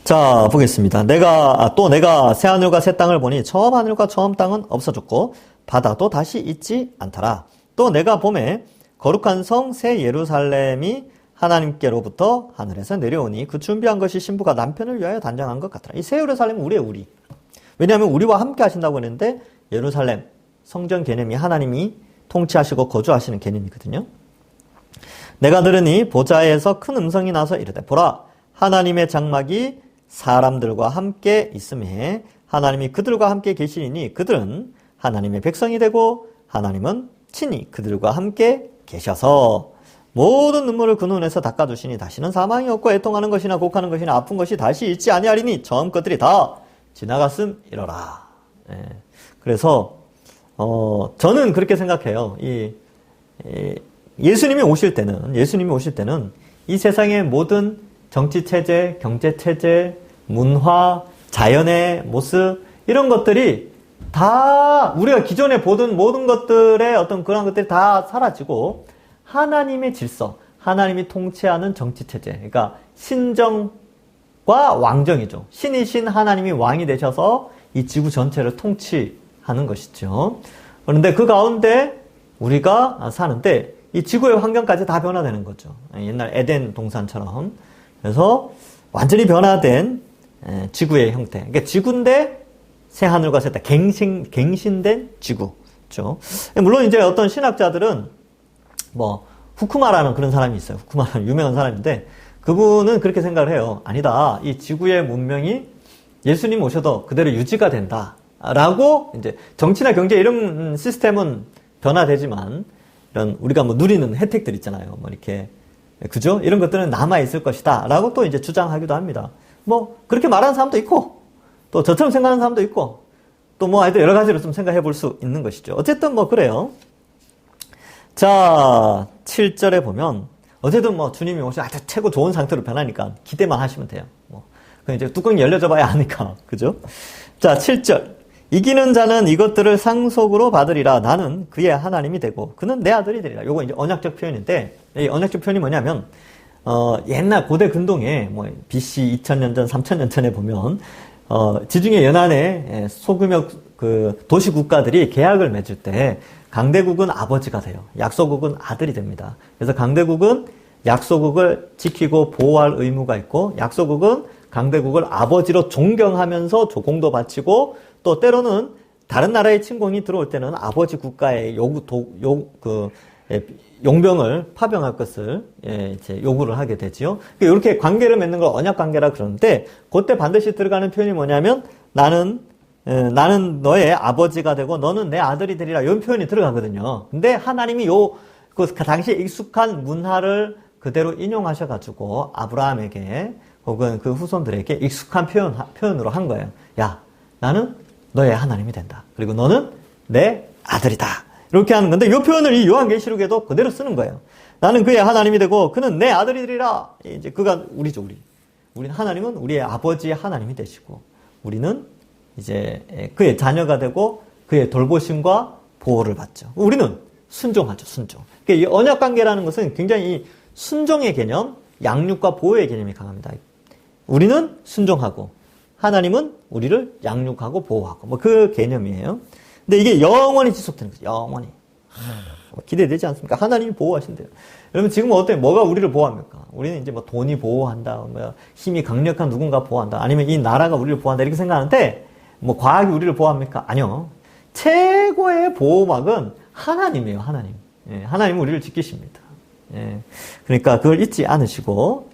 Speaker 1: 자, 보겠습니다. 내가 새하늘과 새 땅을 보니 처음 하늘과 처음 땅은 없어졌고 바다도 다시 있지 않더라. 또 내가 보매 거룩한 성 새 예루살렘이 하나님께로부터 하늘에서 내려오니 그 준비한 것이 신부가 남편을 위하여 단장한 것 같더라. 이 새 예루살렘은 우리. 왜냐하면 우리와 함께 하신다고 했는데 예루살렘, 성전 개념이 하나님이 통치하시고 거주하시는 개념이거든요. 내가 들으니 보좌에서 큰 음성이 나서 이르되 보라, 하나님의 장막이 사람들과 함께 있음에 하나님이 그들과 함께 계시니 그들은 하나님의 백성이 되고 하나님은 친히 그들과 함께 계셔서 모든 눈물을 그 눈에서 닦아주시니 다시는 사망이 없고 애통하는 것이나 곡하는 것이나 아픈 것이 다시 있지 아니하리니 처음 것들이 다 지나갔음이로라. 그래서 저는 그렇게 생각해요. 예수님이 오실 때는 이 세상의 모든 정치체제, 경제체제, 문화, 자연의 모습, 이런 것들이 다 우리가 기존에 보던 모든 것들의 어떤 그런 것들이 다 사라지고 하나님의 질서, 하나님이 통치하는 정치체제, 그러니까 신정과 왕정이죠. 신이신 하나님이 왕이 되셔서 이 지구 전체를 통치하는 것이죠. 그런데 그 가운데 우리가 사는데 이 지구의 환경까지 다 변화되는 거죠. 옛날 에덴 동산처럼. 그래서 완전히 변화된 지구의 형태. 그러니까 지구인데 새 하늘과 새 땅, 갱신된 지구죠. 물론 이제 어떤 신학자들은 후쿠마라는 그런 사람이 있어요. 후쿠마라는 유명한 사람인데 그분은 그렇게 생각을 해요. 아니다. 이 지구의 문명이 예수님 오셔도 그대로 유지가 된다. 라고 이제 정치나 경제 이런 시스템은 변화되지만 이런 우리가 누리는 혜택들 있잖아요. 이렇게 그죠? 이런 것들은 남아 있을 것이다. 라고 또 이제 주장하기도 합니다. 그렇게 말하는 사람도 있고 또 저처럼 생각하는 사람도 있고 또 하여튼 여러 가지로 좀 생각해 볼 수 있는 것이죠. 어쨌든 그래요. 자, 7절에 보면 어쨌든 주님이 오시면 최고 좋은 상태로 변하니까 기대만 하시면 돼요. 그냥 이제 뚜껑이 열려져 봐야 아니까. 그죠? 자, 7절. 이기는 자는 이것들을 상속으로 받으리라. 나는 그의 하나님이 되고 그는 내 아들이 되리라. 요거 이제 언약적 표현인데 이 언약적 표현이 뭐냐면 옛날 고대 근동에 뭐 BC 2000년 전, 3000년 전에 보면 지중해 연안에 소규모 그 도시 국가들이 계약을 맺을 때 강대국은 아버지가 돼요. 약소국은 아들이 됩니다. 그래서 강대국은 약소국을 지키고 보호할 의무가 있고 약소국은 강대국을 아버지로 존경하면서 조공도 바치고 또 때로는 다른 나라의 침공이 들어올 때는 아버지 국가의 용병을 파병할 것을 이제 요구를 하게 되지요. 이렇게 관계를 맺는 걸 언약 관계라 그러는데 그때 반드시 들어가는 표현이 뭐냐면 나는 너의 아버지가 되고 너는 내 아들이 되리라 이런 표현이 들어가거든요. 근데 하나님이 그 당시에 익숙한 문화를 그대로 인용하셔가지고 아브라함에게 혹은 그 후손들에게 익숙한 표현으로 한 거예요. 야, 나는 너의 하나님이 된다. 그리고 너는 내 아들이다. 이렇게 하는 건데 이 표현을 이 요한계시록에도 그대로 쓰는 거예요. 나는 그의 하나님이 되고 그는 내 아들이 되리라. 이제 그가 우리죠, 우리 하나님은 우리의 아버지의 하나님이 되시고 우리는 이제 그의 자녀가 되고 그의 돌보심과 보호를 받죠. 우리는 순종하죠, 순종. 그러니까 이 언약 관계라는 것은 굉장히 순종의 개념, 양육과 보호의 개념이 강합니다. 우리는 순종하고 하나님은 우리를 양육하고 보호하고 뭐 그 개념이에요. 근데 이게 영원히 지속되는 거죠. 영원히. 기대되지 않습니까? 하나님이 보호하신대요. 여러분 지금은 어때요? 뭐가 우리를 보호합니까? 우리는 이제 뭐 돈이 보호한다, 뭐 힘이 강력한 누군가 보호한다, 아니면 이 나라가 우리를 보호한다 이렇게 생각하는데 뭐 과학이 우리를 보호합니까? 아니요. 최고의 보호막은 하나님이에요. 하나님. 하나님은 우리를 지키십니다. 그러니까 그걸 잊지 않으시고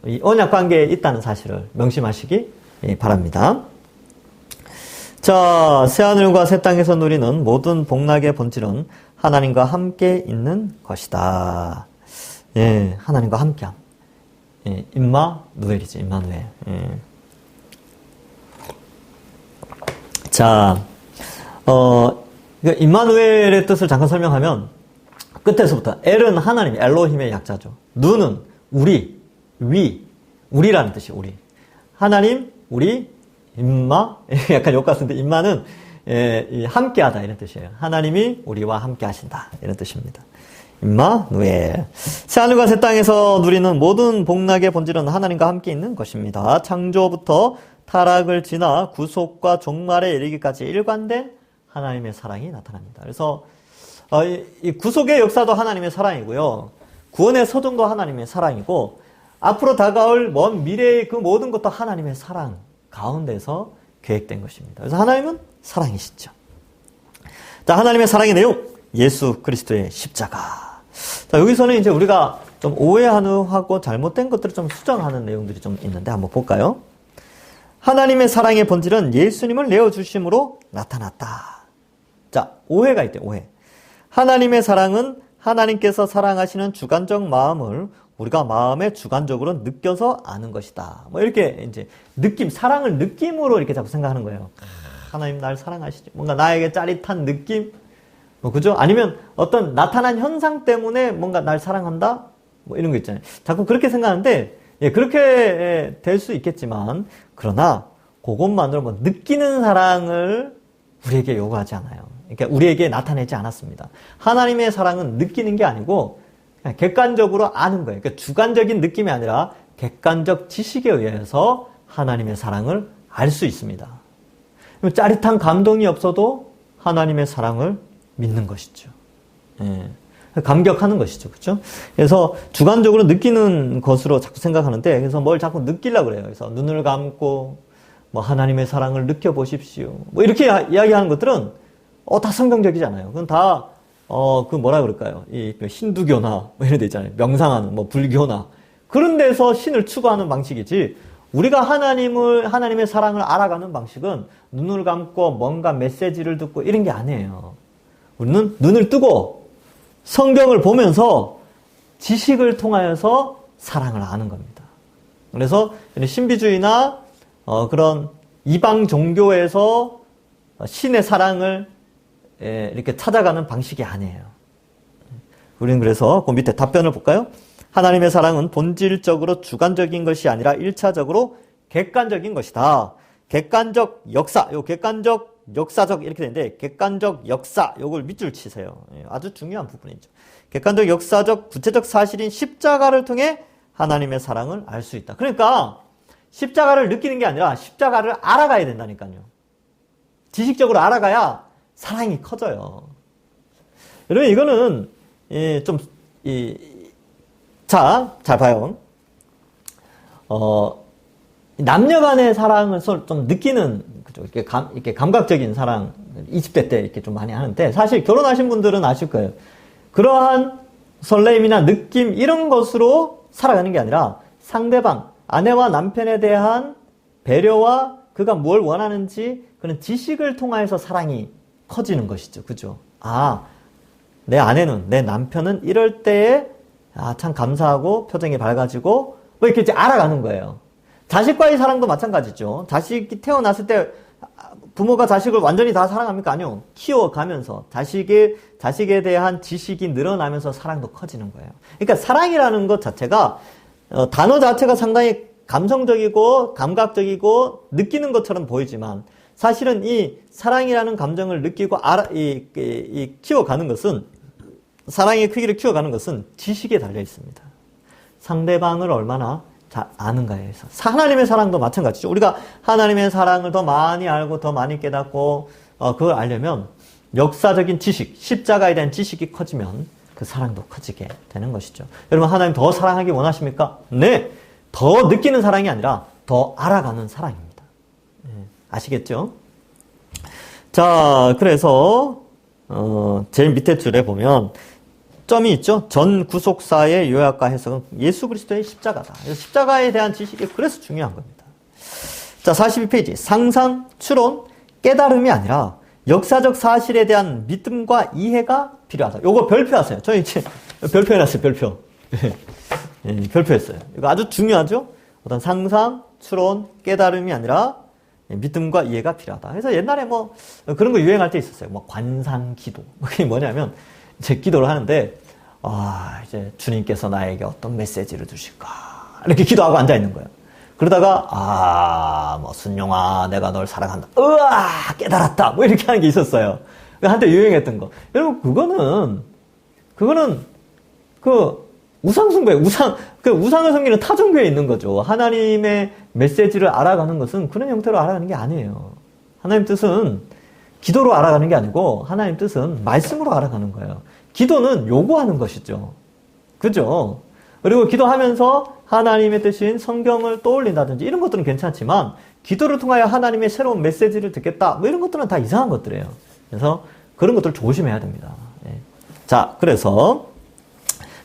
Speaker 1: 이 언약 관계에 있다는 사실을 명심하시기 바랍니다. 자, 새하늘과 새 땅에서 누리는 모든 복락의 본질은 하나님과 함께 있는 것이다. 하나님과 함께함. 임마누엘이지, 임마누엘. 자, 임마누엘의 뜻을 잠깐 설명하면 끝에서부터 L은 하나님, 엘로힘의 약자죠. 누는 우리, 우리라는 뜻이에요. 우리. 하나님, 우리, 임마, 약간 욕 같은데 임마는 함께하다 이런 뜻이에요. 하나님이 우리와 함께하신다 이런 뜻입니다. 임마누엘. 새하늘과 새 땅에서 누리는 모든 복락의 본질은 하나님과 함께 있는 것입니다. 창조부터 타락을 지나 구속과 종말에 이르기까지 일관된 하나님의 사랑이 나타납니다. 그래서 이 구속의 역사도 하나님의 사랑이고요. 구원의 서정도 하나님의 사랑이고 앞으로 다가올 먼 미래의 그 모든 것도 하나님의 사랑 가운데서 계획된 것입니다. 그래서 하나님은 사랑이시죠. 자, 하나님의 사랑의 내용, 예수 그리스도의 십자가. 자, 여기서는 이제 우리가 좀 오해하고 잘못된 것들을 좀 수정하는 내용들이 좀 있는데 한번 볼까요? 하나님의 사랑의 본질은 예수님을 내어주심으로 나타났다. 자, 오해가 있대요, 오해. 하나님의 사랑은 하나님께서 사랑하시는 주관적 마음을 우리가 마음에 주관적으로 느껴서 아는 것이다. 뭐 이렇게 이제 사랑을 느낌으로 이렇게 자꾸 생각하는 거예요. 하나님 날 사랑하시죠. 뭔가 나에게 짜릿한 느낌? 뭐 그죠? 아니면 어떤 나타난 현상 때문에 뭔가 날 사랑한다? 뭐 이런 거 있잖아요. 자꾸 그렇게 생각하는데, 그렇게 될 수 있겠지만, 그러나 그것만으로 뭐 느끼는 사랑을 우리에게 요구하지 않아요. 그러니까 우리에게 나타내지 않았습니다. 하나님의 사랑은 느끼는 게 아니고 그냥 객관적으로 아는 거예요. 그러니까 주관적인 느낌이 아니라 객관적 지식에 의해서 하나님의 사랑을 알 수 있습니다. 짜릿한 감동이 없어도 하나님의 사랑을 믿는 것이죠. 감격하는 것이죠. 그렇죠? 그래서 주관적으로 느끼는 것으로 자꾸 생각하는데, 그래서 뭘 자꾸 느끼려고 그래요. 그래서 눈을 감고 뭐 하나님의 사랑을 느껴보십시오. 뭐 이렇게 이야기하는 것들은 다 성경적이잖아요. 그건 다 그 뭐라 그럴까요? 이 힌두교나 뭐 이런 데 있잖아요. 명상하는 뭐 불교나 그런 데서 신을 추구하는 방식이지, 우리가 하나님의 사랑을 알아가는 방식은 눈을 감고 뭔가 메시지를 듣고 이런 게 아니에요. 우리는 눈을 뜨고 성경을 보면서 지식을 통하여서 사랑을 아는 겁니다. 그래서 신비주의나 그런 이방 종교에서 신의 사랑을 이렇게 찾아가는 방식이 아니에요. 우리는 그래서 그 밑에 답변을 볼까요? 하나님의 사랑은 본질적으로 주관적인 것이 아니라 1차적으로 객관적인 것이다. 객관적 역사, 객관적 역사적 이렇게 되는데, 객관적 역사, 요걸 밑줄 치세요. 아주 중요한 부분이죠. 객관적 역사적 구체적 사실인 십자가를 통해 하나님의 사랑을 알 수 있다. 그러니까 십자가를 느끼는 게 아니라 십자가를 알아가야 된다니까요. 지식적으로 알아가야 사랑이 커져요. 여러분 이거는 잘 봐요. 남녀 간의 사랑을 좀 느끼는, 그죠? 이렇게 감각적인 사랑, 20대 때 이렇게 좀 많이 하는데, 사실 결혼하신 분들은 아실 거예요. 그러한 설레임이나 느낌, 이런 것으로 살아가는 게 아니라 상대방, 아내와 남편에 대한 배려와 그가 뭘 원하는지 그런 지식을 통해서 사랑이 커지는 것이죠. 그죠? 내 아내는, 내 남편은 이럴 때에, 참 감사하고 표정이 밝아지고, 뭐 이렇게 이제 알아가는 거예요. 자식과의 사랑도 마찬가지죠. 자식이 태어났을 때 부모가 자식을 완전히 다 사랑합니까? 아니요. 키워가면서 자식에 대한 지식이 늘어나면서 사랑도 커지는 거예요. 그러니까 사랑이라는 것 자체가 단어 자체가 상당히 감성적이고 감각적이고 느끼는 것처럼 보이지만 사실은 이 사랑이라는 감정을 느끼고 키워가는 것은, 사랑의 크기를 키워가는 것은 지식에 달려 있습니다. 상대방을 얼마나 잘 아는가에 의해서. 하나님의 사랑도 마찬가지죠. 우리가 하나님의 사랑을 더 많이 알고 더 많이 깨닫고 그걸 알려면 역사적인 지식, 십자가에 대한 지식이 커지면 그 사랑도 커지게 되는 것이죠. 여러분 하나님 더 사랑하기 원하십니까? 네. 더 느끼는 사랑이 아니라 더 알아가는 사랑입니다. 아시겠죠? 자, 그래서 제일 밑에 줄에 보면 점이 있죠. 전 구속사의 요약과 해석은 예수 그리스도의 십자가다. 십자가에 대한 지식이 그래서 중요한 겁니다. 자, 42페이지. 상상, 추론, 깨달음이 아니라 역사적 사실에 대한 믿음과 이해가 필요하다. 요거 별표하세요. 저희 이제 별표해놨어요. 별표. 별표했어요. 이거 아주 중요하죠. 어떤 상상, 추론, 깨달음이 아니라 믿음과 이해가 필요하다. 그래서 옛날에 뭐 그런 거 유행할 때 있었어요. 뭐 관상기도. 그게 뭐냐면 이제 기도를 하는데, 이제 주님께서 나에게 어떤 메시지를 주실까? 이렇게 기도하고 앉아있는 거예요. 그러다가, 뭐, 순용아, 내가 널 사랑한다. 깨달았다. 뭐 이렇게 하는 게 있었어요. 한때 유행했던 거. 여러분, 그거는, 우상숭배예요. 우상을 섬기는 타종교에 있는 거죠. 하나님의 메시지를 알아가는 것은 그런 형태로 알아가는 게 아니에요. 하나님 뜻은 기도로 알아가는 게 아니고 하나님 뜻은 말씀으로 알아가는 거예요. 기도는 요구하는 것이죠. 그죠? 그리고 기도하면서 하나님의 뜻인 성경을 떠올린다든지 이런 것들은 괜찮지만 기도를 통하여 하나님의 새로운 메시지를 듣겠다. 뭐 이런 것들은 다 이상한 것들이에요. 그래서 그런 것들 조심해야 됩니다. 자, 그래서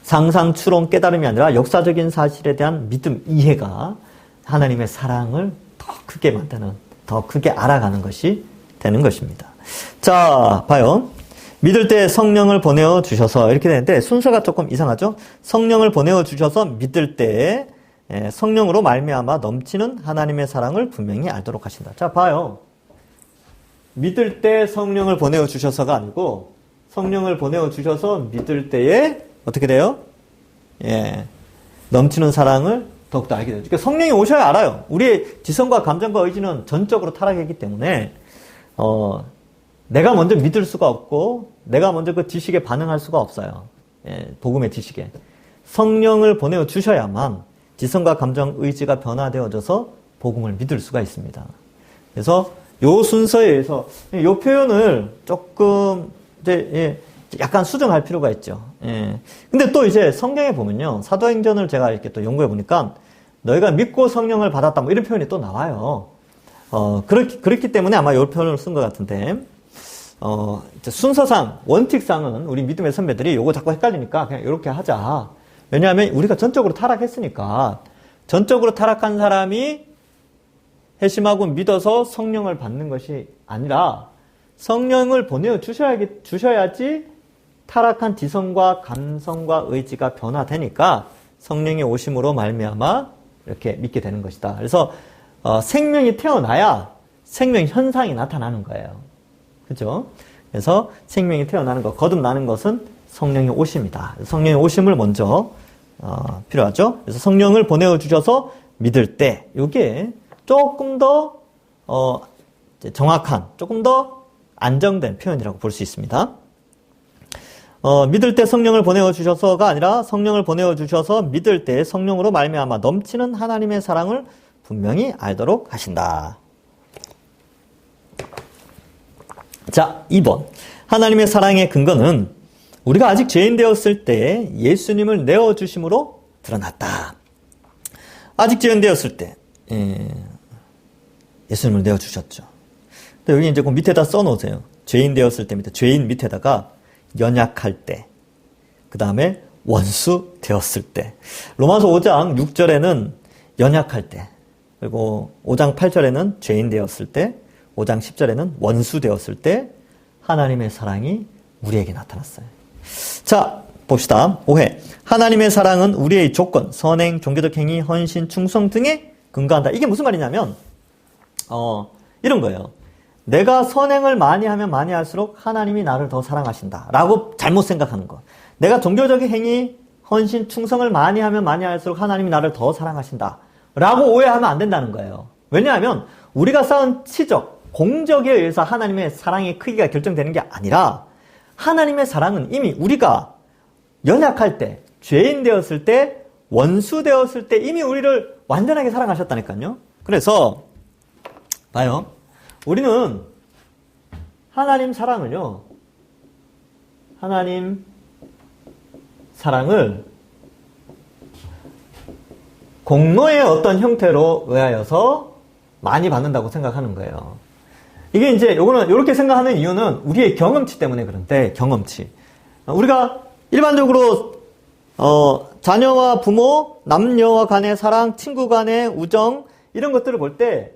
Speaker 1: 상상, 추론, 깨달음이 아니라 역사적인 사실에 대한 믿음, 이해가 하나님의 사랑을 더 크게 만드는, 더 크게 알아가는 것이 되는 것입니다. 자, 봐요. 믿을 때 성령을 보내어 주셔서 이렇게 되는데 순서가 조금 이상하죠? 성령을 보내어 주셔서 믿을 때 성령으로 말미암아 넘치는 하나님의 사랑을 분명히 알도록 하신다. 자, 봐요. 믿을 때 성령을 보내어 주셔서가 아니고 성령을 보내어 주셔서 믿을 때에 어떻게 돼요? 넘치는 사랑을 더욱더 알게 되죠. 그러니까 성령이 오셔야 알아요. 우리의 지성과 감정과 의지는 전적으로 타락했기 때문에 내가 먼저 믿을 수가 없고 내가 먼저 그 지식에 반응할 수가 없어요. 복음의 지식에. 성령을 보내어 주셔야만 지성과 감정, 의지가 변화되어져서 복음을 믿을 수가 있습니다. 그래서 요 순서에 의해서 요 표현을 조금 이제 약간 수정할 필요가 있죠. 근데 또 이제 성경에 보면요. 사도행전을 제가 이렇게 또 연구해 보니까 너희가 믿고 성령을 받았다 뭐 이런 표현이 또 나와요. 그렇기 때문에 아마 요 표현을 쓴 것 같은데 순서상, 원칙상은 우리 믿음의 선배들이 요거 자꾸 헷갈리니까 그냥 이렇게 하자. 왜냐하면 우리가 전적으로 타락했으니까 전적으로 타락한 사람이 회심하고 믿어서 성령을 받는 것이 아니라 성령을 보내어 주셔야지 타락한 지성과 감성과 의지가 변화되니까 성령의 오심으로 말미암아 이렇게 믿게 되는 것이다. 그래서 생명이 태어나야 생명 현상이 나타나는 거예요. 그죠? 그래서 생명이 태어나는 것, 거듭나는 것은 성령의 오심이다. 성령의 오심을 먼저 필요하죠. 그래서 성령을 보내어 주셔서 믿을 때 이게 조금 더 정확한, 조금 더 안정된 표현이라고 볼 수 있습니다. 믿을 때 성령을 보내어 주셔서가 아니라 성령을 보내어 주셔서 믿을 때 성령으로 말미암아 넘치는 하나님의 사랑을 분명히 알도록 하신다. 자, 2번. 하나님의 사랑의 근거는 우리가 아직 죄인 되었을 때 예수님을 내어주심으로 드러났다. 아직 죄인 되었을 때 예수님을 내어주셨죠. 근데 여기 이제 그 밑에다 써놓으세요. 죄인 되었을 때 죄인 밑에다가 연약할 때, 그 다음에 원수 되었을 때. 로마서 5장 6절에는 연약할 때, 그리고 5장 8절에는 죄인 되었을 때, 5장 10절에는 원수 되었을 때 하나님의 사랑이 우리에게 나타났어요. 자, 봅시다. 5회. 하나님의 사랑은 우리의 조건, 선행, 종교적 행위, 헌신, 충성 등에 근거한다. 이게 무슨 말이냐면 이런 거예요. 내가 선행을 많이 하면 많이 할수록 하나님이 나를 더 사랑하신다 라고 잘못 생각하는 거. 내가 종교적인 행위, 헌신, 충성을 많이 하면 많이 할수록 하나님이 나를 더 사랑하신다 라고 오해하면 안 된다는 거예요. 왜냐하면 우리가 쌓은 치적, 공적에 의해서 하나님의 사랑의 크기가 결정되는 게 아니라 하나님의 사랑은 이미 우리가 연약할 때, 죄인 되었을 때, 원수 되었을 때 이미 우리를 완전하게 사랑하셨다니까요. 그래서 봐요. 우리는 하나님 사랑을요, 하나님 사랑을 공로의 어떤 형태로 의하여서 많이 받는다고 생각하는 거예요. 이게 이제 요거는 이렇게 생각하는 이유는 우리의 경험치 때문에 그런데, 경험치. 우리가 일반적으로 자녀와 부모, 남녀와 간의 사랑, 친구 간의 우정 이런 것들을 볼 때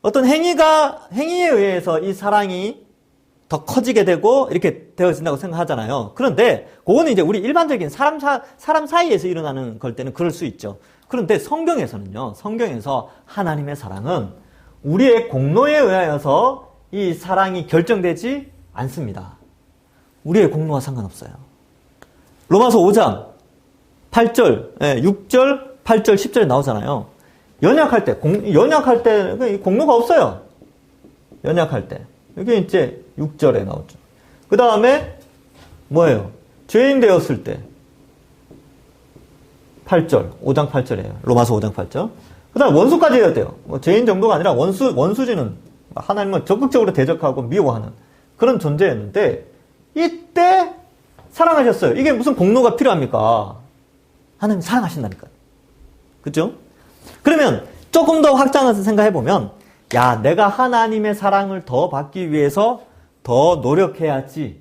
Speaker 1: 어떤 행위에 의해서 이 사랑이 더 커지게 되고 이렇게 되어진다고 생각하잖아요. 그런데 그거는 이제 우리 일반적인 사람 사이에서 일어나는 걸 때는 그럴 수 있죠. 그런데 성경에서는요, 성경에서 하나님의 사랑은 우리의 공로에 의하여서 이 사랑이 결정되지 않습니다. 우리의 공로와 상관없어요. 로마서 5장 8절, 6절, 8절, 10절에 나오잖아요. 연약할 때 공로가 없어요. 연약할 때. 이게 이제 6절에 나오죠. 그 다음에 뭐예요? 죄인 되었을 때 8절, 5장 8절이에요. 로마서 5장 8절. 그 다음에 원수까지 해야 돼요. 뭐 죄인 정도가 아니라 원수지는 하나님을 적극적으로 대적하고 미워하는 그런 존재였는데 이때 사랑하셨어요. 이게 무슨 공로가 필요합니까? 하나님 사랑하신다니까요. 그죠? 그러면 조금 더 확장해서 생각해보면, 야, 내가 하나님의 사랑을 더 받기 위해서 더 노력해야지.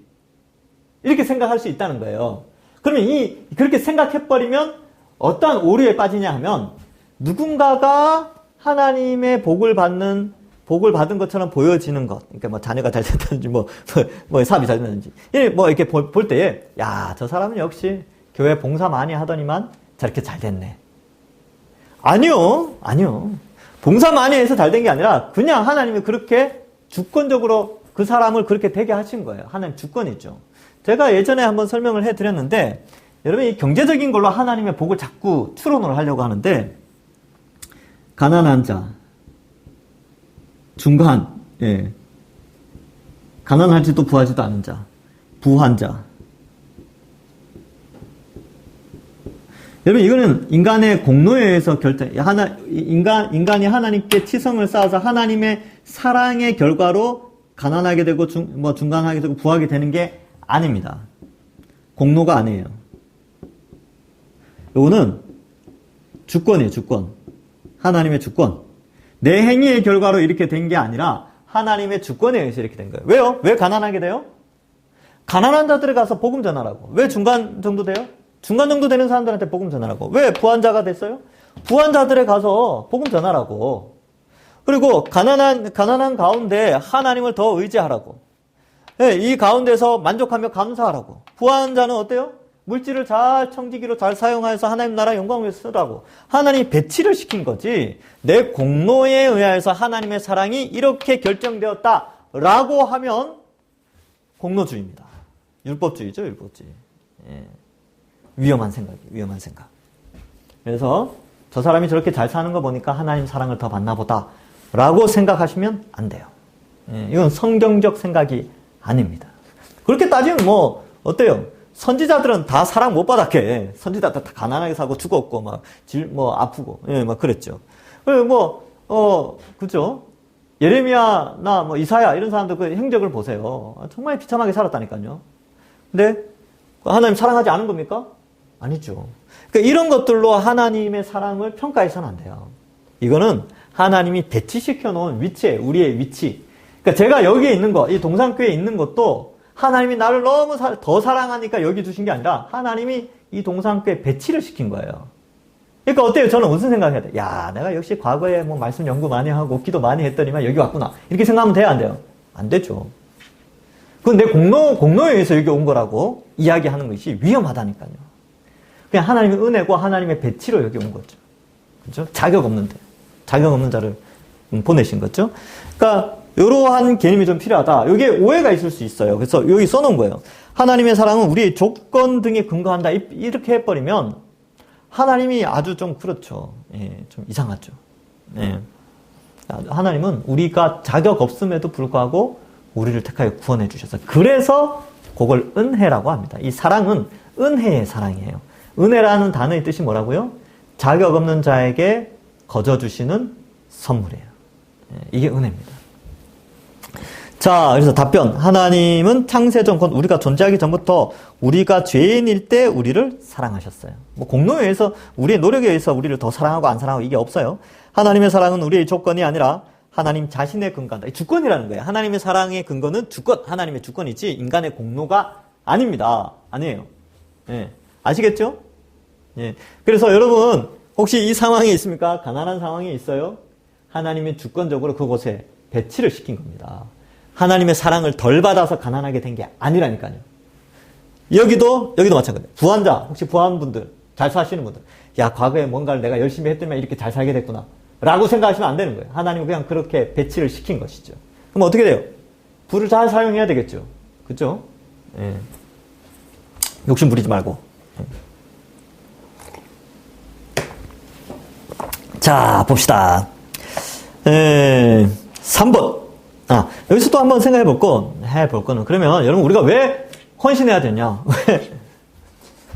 Speaker 1: 이렇게 생각할 수 있다는 거예요. 그러면 그렇게 생각해버리면 어떠한 오류에 빠지냐 하면, 누군가가 하나님의 복을 받은 것처럼 보여지는 것. 그러니까 뭐 자녀가 잘 됐다든지, 사업이 잘 됐다든지. 뭐 이렇게 볼 때에, 야, 저 사람은 역시 교회 봉사 많이 하더니만 저렇게 잘 됐네. 아니요. 봉사 많이 해서 잘 된 게 아니라 그냥 하나님이 그렇게 주권적으로 그 사람을 그렇게 되게 하신 거예요. 하나님 주권이죠. 제가 예전에 한번 설명을 해드렸는데, 여러분 이 경제적인 걸로 하나님의 복을 자꾸 추론을 하려고 하는데, 가난한 자, 중간, 가난하지도 부하지도 않은 자, 부한 자. 여러분 이거는 인간의 공로에 의해서 인간이 하나님께 치성을 쌓아서 하나님의 사랑의 결과로 가난하게 되고 중간하게 되고 부하게 되는 게 아닙니다. 공로가 아니에요. 이거는 주권이에요. 주권. 하나님의 주권. 내 행위의 결과로 이렇게 된 게 아니라 하나님의 주권에 의해서 이렇게 된 거예요. 왜요? 왜 가난하게 돼요? 가난한 자들에 가서 복음 전하라고. 왜 중간 정도 돼요? 중간 정도 되는 사람들한테 복음 전하라고. 왜 부한 자가 됐어요? 부한 자들에 가서 복음 전하라고. 그리고 가난한 가운데 하나님을 더 의지하라고. 이 가운데서 만족하며 감사하라고. 부한 자는 어때요? 물질을 잘 청지기로 잘 사용하여서 하나님 나라 영광을 위해서 쓰라고. 하나님이 배치를 시킨 거지. 내 공로에 의하여서 하나님의 사랑이 이렇게 결정되었다라고 하면 공로주의입니다. 율법주의죠, 율법주의. 위험한 생각. 그래서 저 사람이 저렇게 잘 사는 거 보니까 하나님 사랑을 더 받나 보다 라고 생각하시면 안 돼요. 이건 성경적 생각이 아닙니다. 그렇게 따지면 어때요? 선지자들은 다 사랑 못 받았게. 선지자들 다 가난하게 살고 죽었고, 아프고, 예, 막 그랬죠. 그죠? 예레미야나 이사야 이런 사람들 그 행적을 보세요. 정말 비참하게 살았다니까요. 근데 하나님 사랑하지 않은 겁니까? 아니죠. 그러니까 이런 것들로 하나님의 사랑을 평가해서는 안 돼요. 이거는 하나님이 배치시켜 놓은 위치에 우리의 위치. 그러니까 제가 여기에 있는 거, 이 동산교회에 있는 것도 하나님이 나를 너무 더 사랑하니까 여기 두신 게 아니라 하나님이 이 동산교회에 배치를 시킨 거예요. 그러니까 어때요? 저는 무슨 생각해야 돼? 야, 내가 역시 과거에 말씀 연구 많이 하고 기도 많이 했더니만 여기 왔구나. 이렇게 생각하면 돼요? 안 돼요? 안 되죠. 그건 내 공로에 의해서 여기 온 거라고 이야기하는 것이 위험하다니까요. 그냥 하나님의 은혜고 하나님의 배치로 여기 온 거죠. 그죠? 자격 없는 자를 보내신 거죠. 그러니까 이러한 개념이 좀 필요하다. 여기에 오해가 있을 수 있어요. 그래서 여기 써놓은 거예요. 하나님의 사랑은 우리의 조건 등에 근거한다. 이렇게 해버리면 하나님이 아주 좀 그렇죠. 예, 좀 이상하죠. 예. 하나님은 우리가 자격 없음에도 불구하고 우리를 택하여 구원해 주셔서 그래서 그걸 은혜라고 합니다. 이 사랑은 은혜의 사랑이에요. 은혜라는 단어의 뜻이 뭐라고요? 자격 없는 자에게 거저 주시는 선물이에요. 예, 이게 은혜입니다. 자, 그래서 답변. 하나님은 창세전 곧 우리가 존재하기 전부터 우리가 죄인일 때 우리를 사랑하셨어요. 공로에 의해서 우리의 노력에 의해서 우리를 더 사랑하고 안 사랑하고 이게 없어요. 하나님의 사랑은 우리의 조건이 아니라 하나님 자신의 근거한다. 주권이라는 거예요. 하나님의 사랑의 근거는 주권, 하나님의 주권이지 인간의 공로가 아닙니다. 아니에요. 예. 아시겠죠? 예. 그래서 여러분 혹시 이 상황에 있습니까? 가난한 상황에 있어요? 하나님이 주권적으로 그곳에 배치를 시킨 겁니다. 하나님의 사랑을 덜 받아서 가난하게 된 게 아니라니까요. 여기도 마찬가지예요. 부한자, 혹시 부한분들, 잘 사시는 분들. 야, 과거에 뭔가를 내가 열심히 했더니 이렇게 잘 살게 됐구나. 라고 생각하시면 안 되는 거예요. 하나님은 그냥 그렇게 배치를 시킨 것이죠. 그럼 어떻게 돼요? 부를 잘 사용해야 되겠죠. 그죠? 예. 욕심 부리지 말고. 예. 자, 봅시다. 3번. 여기서 또 한번 생각해 볼 거는, 그러면 여러분, 우리가 왜 헌신해야 되냐?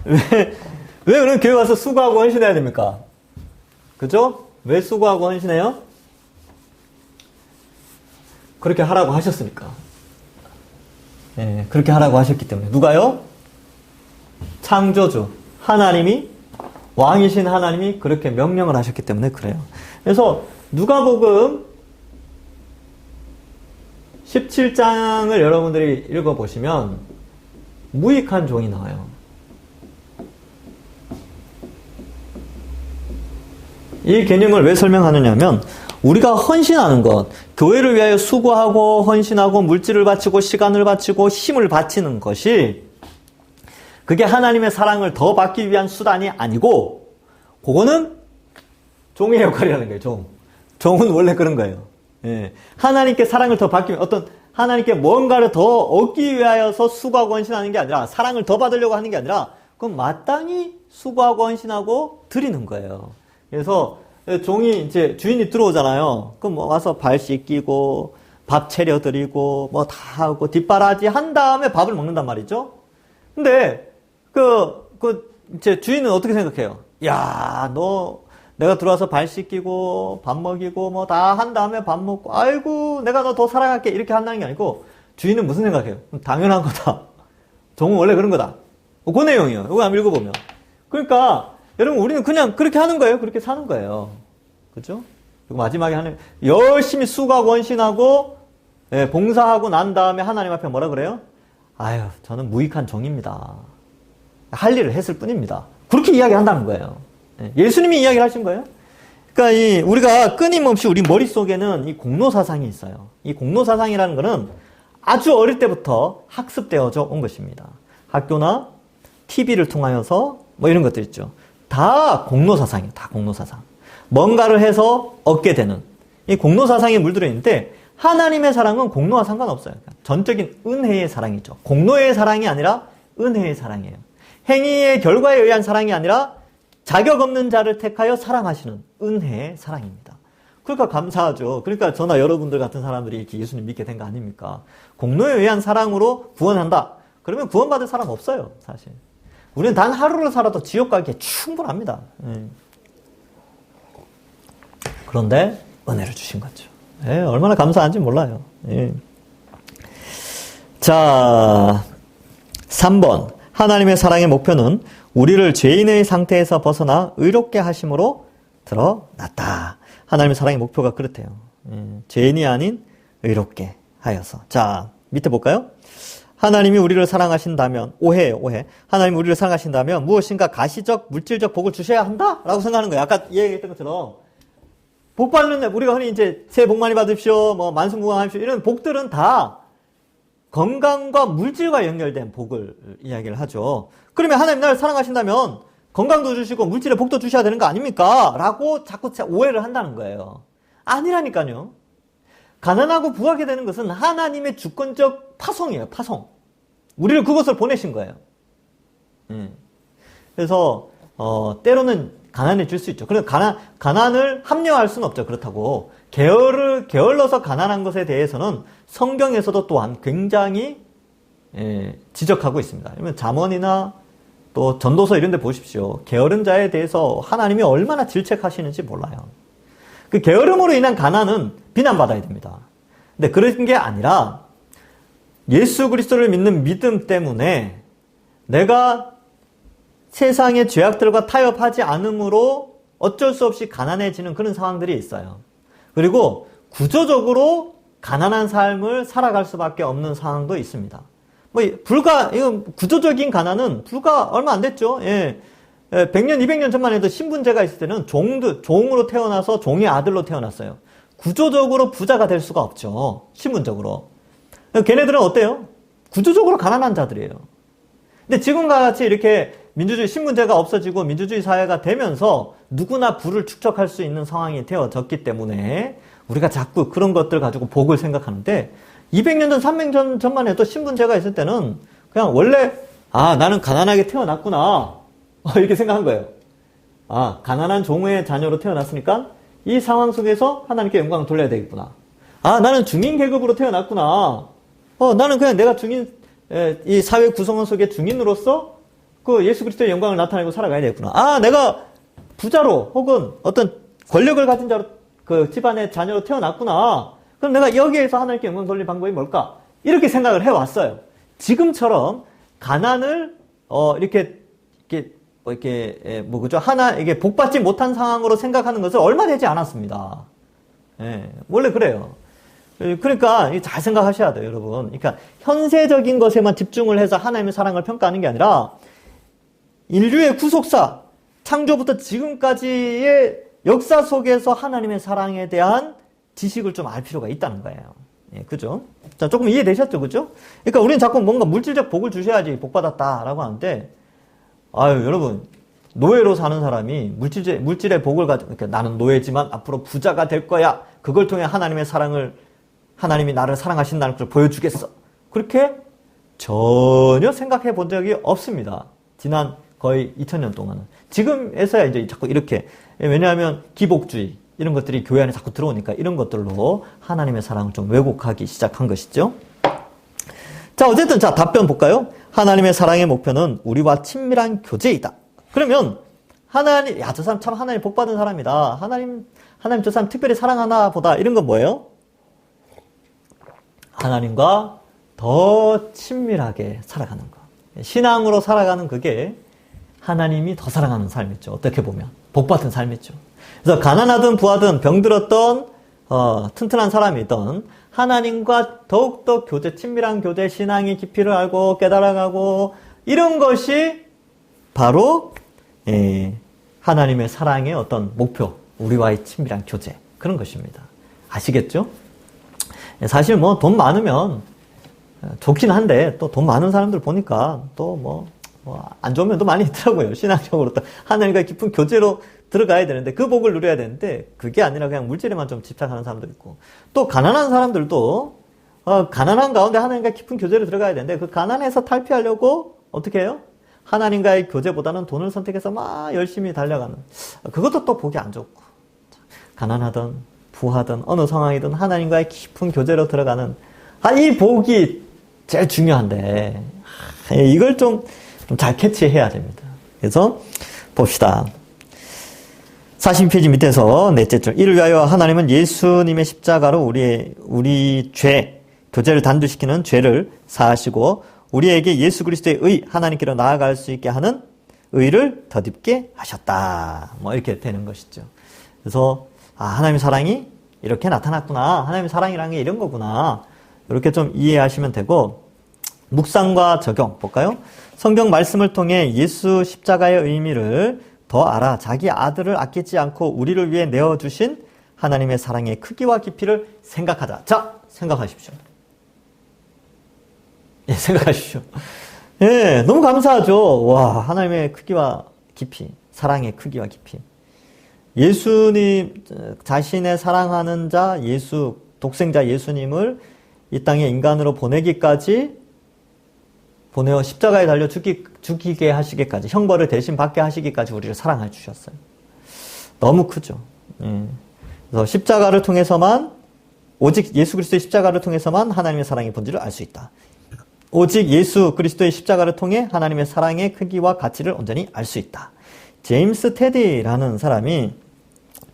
Speaker 1: 왜 그럼 교회 와서 수고하고 헌신해야 됩니까? 그죠? 왜 수고하고 헌신해요? 그렇게 하라고 하셨으니까. 예, 그렇게 하라고 하셨기 때문에. 누가요? 창조주. 하나님이, 왕이신 하나님이 그렇게 명령을 하셨기 때문에 그래요. 그래서, 누가복음 17장을 여러분들이 읽어보시면 무익한 종이 나와요. 이 개념을 왜 설명하느냐면 우리가 헌신하는 것, 교회를 위하여 수고하고 헌신하고 물질을 바치고 시간을 바치고 힘을 바치는 것이 그게 하나님의 사랑을 더 받기 위한 수단이 아니고 그거는 종의 역할이라는 거예요. 종은 원래 그런 거예요. 예. 하나님께 사랑을 더 받기 위해 하나님께 뭔가를 더 얻기 위하여서 수고하고 헌신하는 게 아니라 사랑을 더 받으려고 하는 게 아니라 그건 마땅히 수고하고 헌신하고 드리는 거예요. 그래서 종이 이제 주인이 들어오잖아요. 그럼 와서 발 씻기고 밥 차려드리고 다 하고 뒷바라지 한 다음에 밥을 먹는단 말이죠. 근데 이제 주인은 어떻게 생각해요? 야, 내가 들어와서 발 씻기고 밥 먹이고 다 한 다음에 밥 먹고 아이고 내가 너 더 사랑할게 이렇게 한다는 게 아니고 주인은 무슨 생각해요? 당연한 거다. 종은 원래 그런 거다. 그 내용이에요. 이거 한번 읽어보면. 그러니까 여러분 우리는 그냥 그렇게 하는 거예요. 그렇게 사는 거예요. 그렇죠? 그리고 마지막에 열심히 수고하고 헌신하고 봉사하고 난 다음에 하나님 앞에 뭐라 그래요? 아유 저는 무익한 종입니다. 할 일을 했을 뿐입니다. 그렇게 이야기한다는 거예요. 예수님이 이야기를 하신 거예요. 그러니까 우리가 끊임없이 우리 머릿속에는 이 공로사상이 있어요. 이 공로사상이라는 거는 아주 어릴 때부터 학습되어져 온 것입니다. 학교나 TV를 통하여서 이런 것들 있죠. 다 공로사상이에요. 다 공로사상. 뭔가를 해서 얻게 되는 이 공로사상에 물들어 있는데 하나님의 사랑은 공로와 상관없어요. 전적인 은혜의 사랑이죠. 공로의 사랑이 아니라 은혜의 사랑이에요. 행위의 결과에 의한 사랑이 아니라 자격 없는 자를 택하여 사랑하시는 은혜의 사랑입니다. 그러니까 감사하죠. 그러니까 저나 여러분들 같은 사람들이 이렇게 예수님 믿게 된 거 아닙니까? 공로에 의한 사랑으로 구원한다. 그러면 구원받을 사람 없어요, 사실. 우리는 단 하루를 살아도 지옥 가기에 충분합니다. 그런데 은혜를 주신 거죠. 예, 얼마나 감사한지 몰라요. 예. 자, 3번. 하나님의 사랑의 목표는 우리를 죄인의 상태에서 벗어나 의롭게 하심으로 드러났다. 하나님의 사랑의 목표가 그렇대요. 죄인이 아닌 의롭게 하여서. 자, 밑에 볼까요? 하나님이 우리를 사랑하신다면, 오해예요, 오해. 하나님이 우리를 사랑하신다면 무엇인가 가시적, 물질적 복을 주셔야 한다? 라고 생각하는 거예요. 아까 얘기했던 것처럼. 복 받는, 우리가 흔히 이제 새해 복 많이 받으십시오, 뭐 만승무강하십시오, 이런 복들은 다 건강과 물질과 연결된 복을 이야기를 하죠. 그러면 하나님 나를 사랑하신다면 건강도 주시고 물질의 복도 주셔야 되는 거 아닙니까? 라고 자꾸 오해를 한다는 거예요. 아니라니까요. 가난하고 부하게 되는 것은 하나님의 주권적 파송이에요. 파송. 우리를 그것을 보내신 거예요. 그래서 때로는 가난해질 수 있죠. 그래서 가난을 합리화할 수는 없죠. 그렇다고 게을러서 가난한 것에 대해서는 성경에서도 또한 굉장히 지적하고 있습니다. 그러면 잠언이나 또 전도서 이런 데 보십시오. 게으른 자에 대해서 하나님이 얼마나 질책하시는지 몰라요. 그 게으름으로 인한 가난은 비난받아야 됩니다. 근데 그런 게 아니라 예수 그리스도를 믿는 믿음 때문에 내가 세상의 죄악들과 타협하지 않으므로 어쩔 수 없이 가난해지는 그런 상황들이 있어요. 그리고 구조적으로 가난한 삶을 살아갈 수밖에 없는 상황도 있습니다. 이거 구조적인 가난은 불과 얼마 안 됐죠. 예. 100년, 200년 전만 해도 신분제가 있을 때는 종으로 태어나서 종의 아들로 태어났어요. 구조적으로 부자가 될 수가 없죠. 신분적으로. 걔네들은 어때요? 구조적으로 가난한 자들이에요. 근데 지금과 같이 이렇게 민주주의 신분제가 없어지고 민주주의 사회가 되면서 누구나 부를 축적할 수 있는 상황이 되어졌기 때문에 우리가 자꾸 그런 것들 가지고 복을 생각하는데 200년 전, 300년 전만 해도 신분제가 있을 때는 그냥 원래 나는 가난하게 태어났구나 이렇게 생각한 거예요. 가난한 종의 자녀로 태어났으니까 이 상황 속에서 하나님께 영광을 돌려야 되겠구나. 나는 중인 계급으로 태어났구나. 나는 그냥 내가 이 사회 구성원 속의 중인으로서 그 예수 그리스도의 영광을 나타내고 살아가야 되겠구나. 내가 부자로 혹은 어떤 권력을 가진 자로 그 집안의 자녀로 태어났구나. 그럼 내가 여기에서 하나님께 영광 돌릴 방법이 뭘까? 이렇게 생각을 해왔어요. 지금처럼 가난을 이게 복받지 못한 상황으로 생각하는 것을 얼마 되지 않았습니다. 예, 원래 그래요. 그러니까 잘 생각하셔야 돼요, 여러분. 그러니까 현세적인 것에만 집중을 해서 하나님의 사랑을 평가하는 게 아니라 인류의 구속사, 창조부터 지금까지의 역사 속에서 하나님의 사랑에 대한 지식을 좀 알 필요가 있다는 거예요. 예, 그죠? 자, 조금 이해되셨죠? 그죠? 그러니까 우리는 자꾸 뭔가 물질적 복을 주셔야지 복 받았다라고 하는데, 여러분, 노예로 사는 사람이 물질의 복을 가지고, 그러니까 나는 노예지만 앞으로 부자가 될 거야. 그걸 통해 하나님이 나를 사랑하신다는 걸 보여주겠어. 그렇게 전혀 생각해 본 적이 없습니다. 지난 거의 2000년 동안은. 지금에서야 이제 자꾸 이렇게, 왜냐하면 기복주의, 이런 것들이 교회 안에 자꾸 들어오니까 이런 것들로 하나님의 사랑을 좀 왜곡하기 시작한 것이죠. 자, 어쨌든 답변 볼까요? 하나님의 사랑의 목표는 우리와 친밀한 교제이다. 그러면 저 사람 참 하나님 복 받은 사람이다. 하나님 저 사람 특별히 사랑하나 보다. 이런 건 뭐예요? 하나님과 더 친밀하게 살아가는 것. 신앙으로 살아가는 그게 하나님이 더 사랑하는 삶이죠. 어떻게 보면 복 받은 삶이죠. 그래서 가난하든 부하든 병들었던 튼튼한 사람이든 하나님과 더욱더 친밀한 교제, 신앙의 깊이를 알고 깨달아가고 이런 것이 바로 하나님의 사랑의 어떤 목표, 우리와의 친밀한 교제, 그런 것입니다. 아시겠죠? 사실 돈 많으면 좋긴 한데 또 돈 많은 사람들 보니까 또 안 좋은 면도 많이 있더라고요. 신앙적으로 또 하나님과 깊은 교제로 들어가야 되는데 그 복을 누려야 되는데 그게 아니라 그냥 물질에만 좀 집착하는 사람도 있고, 또 가난한 사람들도 가난한 가운데 하나님과 깊은 교제로 들어가야 되는데 그 가난에서 탈피하려고 어떻게 해요? 하나님과의 교제보다는 돈을 선택해서 막 열심히 달려가는, 그것도 또 복이 안 좋고, 가난하든 부하든 어느 상황이든 하나님과의 깊은 교제로 들어가는 이 복이 제일 중요한데 이걸 좀 잘 캐치해야 됩니다. 그래서 봅시다. 40페이지 밑에서 넷째 줄. 이를 위하여 하나님은 예수님의 십자가로 우리 죄, 교제를 단두시키는 죄를 사하시고 우리에게 예수 그리스도의 의, 하나님께로 나아갈 수 있게 하는 의를 덧입게 하셨다. 뭐 이렇게 되는 것이죠. 그래서 하나님의 사랑이 이렇게 나타났구나. 하나님의 사랑이라는 게 이런 거구나. 이렇게 좀 이해하시면 되고, 묵상과 적용 볼까요? 성경 말씀을 통해 예수 십자가의 의미를 더 알아 자기 아들을 아끼지 않고 우리를 위해 내어주신 하나님의 사랑의 크기와 깊이를 생각하자. 자, 생각하십시오. 예, 생각하십시오. 예, 너무 감사하죠. 와, 하나님의 크기와 깊이, 사랑의 크기와 깊이. 예수님, 자신의 사랑하는 자, 독생자 예수님을 이 땅에 인간으로 보내기까지 보내어 십자가에 달려 죽이게 하시기까지, 형벌을 대신 받게 하시기까지 우리를 사랑해 주셨어요. 너무 크죠. 예. 그래서 십자가를 통해서만, 오직 예수 그리스도의 십자가를 통해서만 하나님의 사랑의 본질을 알 수 있다. 오직 예수 그리스도의 십자가를 통해 하나님의 사랑의 크기와 가치를 온전히 알 수 있다. 제임스 테디라는 사람이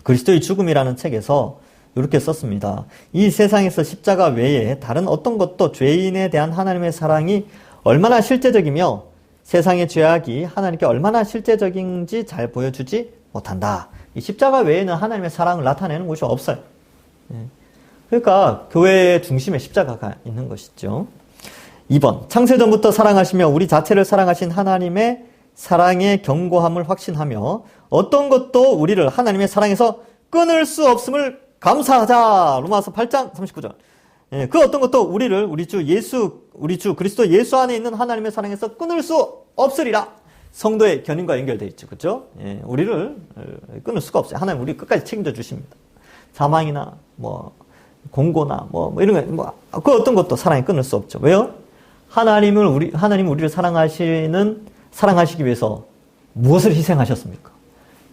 Speaker 1: 그리스도의 죽음이라는 책에서 이렇게 썼습니다. 이 세상에서 십자가 외에 다른 어떤 것도 죄인에 대한 하나님의 사랑이 얼마나 실제적이며 세상의 죄악이 하나님께 얼마나 실제적인지 잘 보여주지 못한다. 이 십자가 외에는 하나님의 사랑을 나타내는 곳이 없어요. 그러니까 교회의 중심에 십자가가 있는 것이죠. 2번, 창세전부터 사랑하시며 우리 자체를 사랑하신 하나님의 사랑의 견고함을 확신하며 어떤 것도 우리를 하나님의 사랑에서 끊을 수 없음을 감사하자. 로마서 8장 39절. 예, 그 어떤 것도 우리를 우리 주 그리스도 예수 안에 있는 하나님의 사랑에서 끊을 수 없으리라. 성도의 견인과 연결되어 있죠. 그렇죠? 예, 우리를 끊을 수가 없어요. 하나님 우리 끝까지 책임져 주십니다. 사망이나 공고나 이런 거 그 어떤 것도 사랑이 끊을 수 없죠. 왜요? 하나님은 우리를 사랑하시기 위해서 무엇을 희생하셨습니까?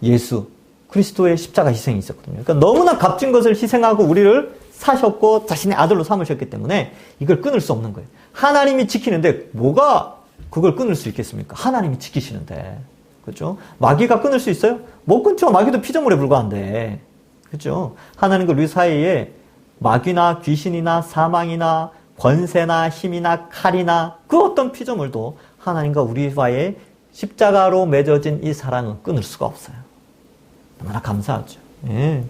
Speaker 1: 예수 그리스도의 십자가 희생이 있었거든요. 그러니까 너무나 값진 것을 희생하고 우리를 사셨고 자신의 아들로 삼으셨기 때문에 이걸 끊을 수 없는 거예요. 하나님이 지키는데 뭐가 그걸 끊을 수 있겠습니까? 하나님이 지키시는데. 그렇죠? 마귀가 끊을 수 있어요? 못 끊죠. 마귀도 피조물에 불과한데. 그렇죠? 하나님과 우리 사이에 마귀나 귀신이나 사망이나 권세나 힘이나 칼이나 그 어떤 피조물도 하나님과 우리와의 십자가로 맺어진 이 사랑은 끊을 수가 없어요. 얼마나 감사하죠. 예.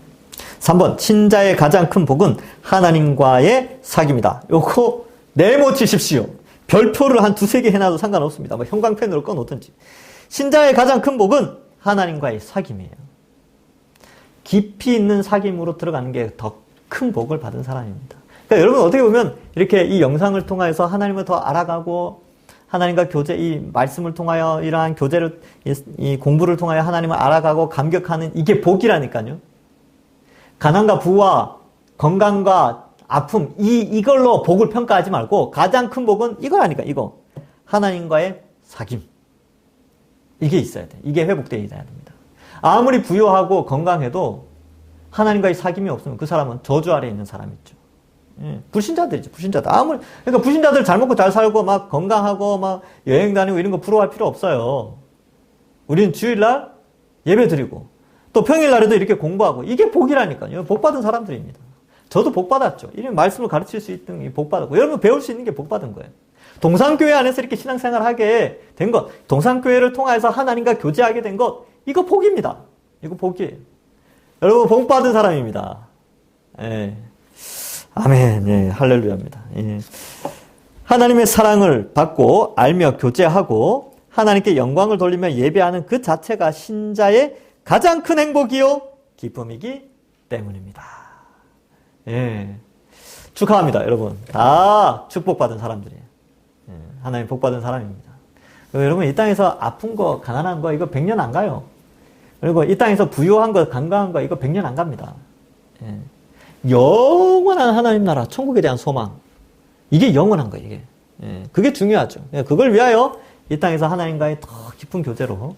Speaker 1: 3번, 신자의 가장 큰 복은 하나님과의 사귐이다. 요거 네모치십시오. 별표를 한 두세 개 해놔도 상관없습니다. 형광펜으로 꺼놓든지. 신자의 가장 큰 복은 하나님과의 사귐이에요. 깊이 있는 사귐으로 들어가는 게 더 큰 복을 받은 사람입니다. 그러니까 여러분 어떻게 보면 이렇게 이 영상을 통해서 하나님을 더 알아가고 하나님과 교제, 이 말씀을 통하여 이러한 교제를, 이 공부를 통하여 하나님을 알아가고 감격하는 이게 복이라니까요. 가난과 부와 건강과 아픔, 이걸로 복을 평가하지 말고 가장 큰 복은 이거라니까, 이거. 하나님과의 사귐. 이게 있어야 돼. 이게 회복되어야 됩니다. 아무리 부유하고 건강해도 하나님과의 사귐이 없으면 그 사람은 저주 아래에 있는 사람이죠. 예, 불신자들이죠, 불신자들. 그러니까 불신자들 잘 먹고 잘 살고 막 건강하고 막 여행 다니고 이런 거 부러워할 필요 없어요. 우리는 주일날 예배 드리고 또 평일날에도 이렇게 공부하고 이게 복이라니까요. 복 받은 사람들입니다. 저도 복 받았죠. 이런 말씀을 가르칠 수 있는 게 복 받았고 여러분 배울 수 있는 게 복 받은 거예요. 동산교회 안에서 이렇게 신앙생활을 하게 된 것, 동산교회를 통해서 하나님과 교제하게 된 것, 이거 복입니다. 이거 복이에요. 여러분 복 받은 사람입니다. 예. 아멘. 예. 할렐루야입니다. 예. 하나님의 사랑을 받고 알며 교제하고 하나님께 영광을 돌리며 예배하는 그 자체가 신자의 가장 큰 행복이요 기쁨이기 때문입니다. 예. 축하합니다, 여러분. 다 축복받은 사람들이에요. 예. 하나님 복받은 사람입니다. 여러분 이 땅에서 아픈 거, 가난한 거 이거 100년 안 가요. 그리고 이 땅에서 부유한 거, 건강한 거 이거 100년 안 갑니다. 예. 영원한 하나님 나라, 천국에 대한 소망. 이게 영원한 거예요, 이게. 예. 그게 중요하죠. 예. 그걸 위하여 이 땅에서 하나님과의 더 깊은 교제로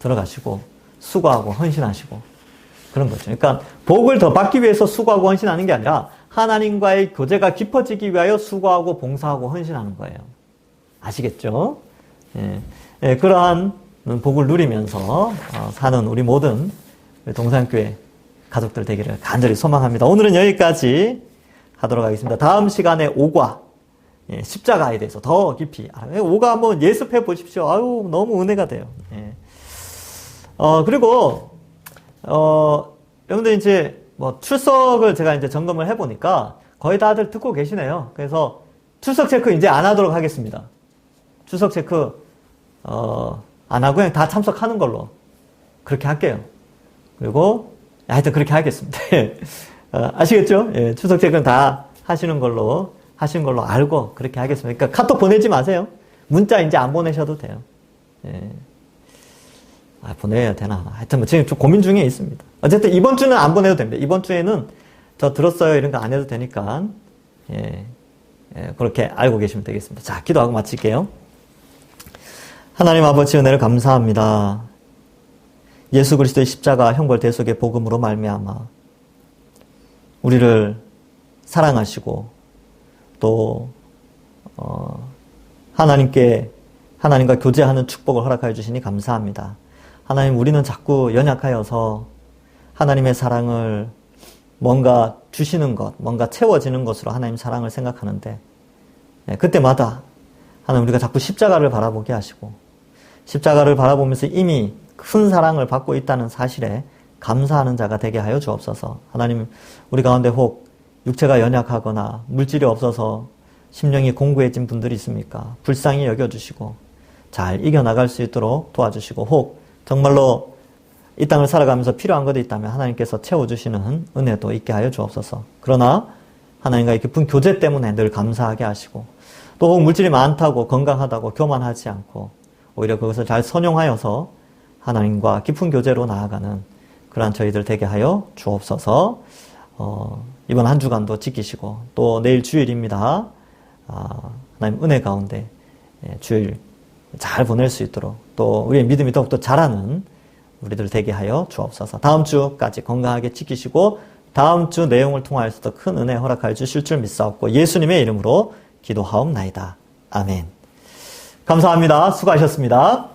Speaker 1: 들어가시고 수고하고 헌신하시고 그런 거죠. 그러니까 복을 더 받기 위해서 수고하고 헌신하는 게 아니라 하나님과의 교제가 깊어지기 위하여 수고하고 봉사하고 헌신하는 거예요. 아시겠죠? 그러한 복을 누리면서 사는 우리 모든 동산교회 가족들 되기를 간절히 소망합니다. 오늘은 여기까지 하도록 하겠습니다. 다음 시간에 오과 십자가에 대해서 더 깊이 오가 한번 예습해 보십시오. 아유, 너무 은혜가 돼요. 그리고 여러분들 이제 출석을 제가 이제 점검을 해보니까 거의 다들 듣고 계시네요. 그래서 출석 체크 이제 안 하도록 하겠습니다. 출석 체크 안 하고 그냥 다 참석하는 걸로 그렇게 할게요. 그리고 하여튼 그렇게 하겠습니다. 아시겠죠? 예, 출석 체크는 다 하시는 걸로 알고 그렇게 하겠습니다. 그러니까 카톡 보내지 마세요. 문자 이제 안 보내셔도 돼요. 예. 보내야 되나? 하여튼 지금 좀 고민 중에 있습니다. 어쨌든 이번 주는 안 보내도 됩니다. 이번 주에는 저 들었어요 이런 거 안 해도 되니까 그렇게 알고 계시면 되겠습니다. 자, 기도하고 마칠게요. 하나님 아버지 은혜를 감사합니다. 예수 그리스도의 십자가 형벌 대속의 복음으로 말미암아 우리를 사랑하시고 또 하나님과 교제하는 축복을 허락하여 주시니 감사합니다. 하나님, 우리는 자꾸 연약하여서 하나님의 사랑을 뭔가 주시는 것, 뭔가 채워지는 것으로 하나님 사랑을 생각하는데 그때마다 하나님 우리가 자꾸 십자가를 바라보게 하시고 십자가를 바라보면서 이미 큰 사랑을 받고 있다는 사실에 감사하는 자가 되게 하여 주옵소서. 하나님, 우리 가운데 혹 육체가 연약하거나 물질이 없어서 심령이 공고해진 분들이 있습니까? 불쌍히 여겨주시고 잘 이겨나갈 수 있도록 도와주시고 혹 정말로 이 땅을 살아가면서 필요한 것도 있다면 하나님께서 채워주시는 은혜도 있게 하여 주옵소서. 그러나 하나님과의 깊은 교제 때문에 늘 감사하게 하시고 또 혹 물질이 많다고 건강하다고 교만하지 않고 오히려 그것을 잘 선용하여서 하나님과 깊은 교제로 나아가는 그러한 저희들 되게 하여 주옵소서. 이번 한 주간도 지키시고 또 내일 주일입니다. 하나님 은혜 가운데 주일 잘 보낼 수 있도록 또 우리의 믿음이 더욱더 자라는 우리들 되게 하여 주옵소서. 다음 주까지 건강하게 지키시고 다음 주 내용을 통하여서도 큰 은혜 허락하여 주실 줄 믿사옵고 예수님의 이름으로 기도하옵나이다. 아멘. 감사합니다. 수고하셨습니다.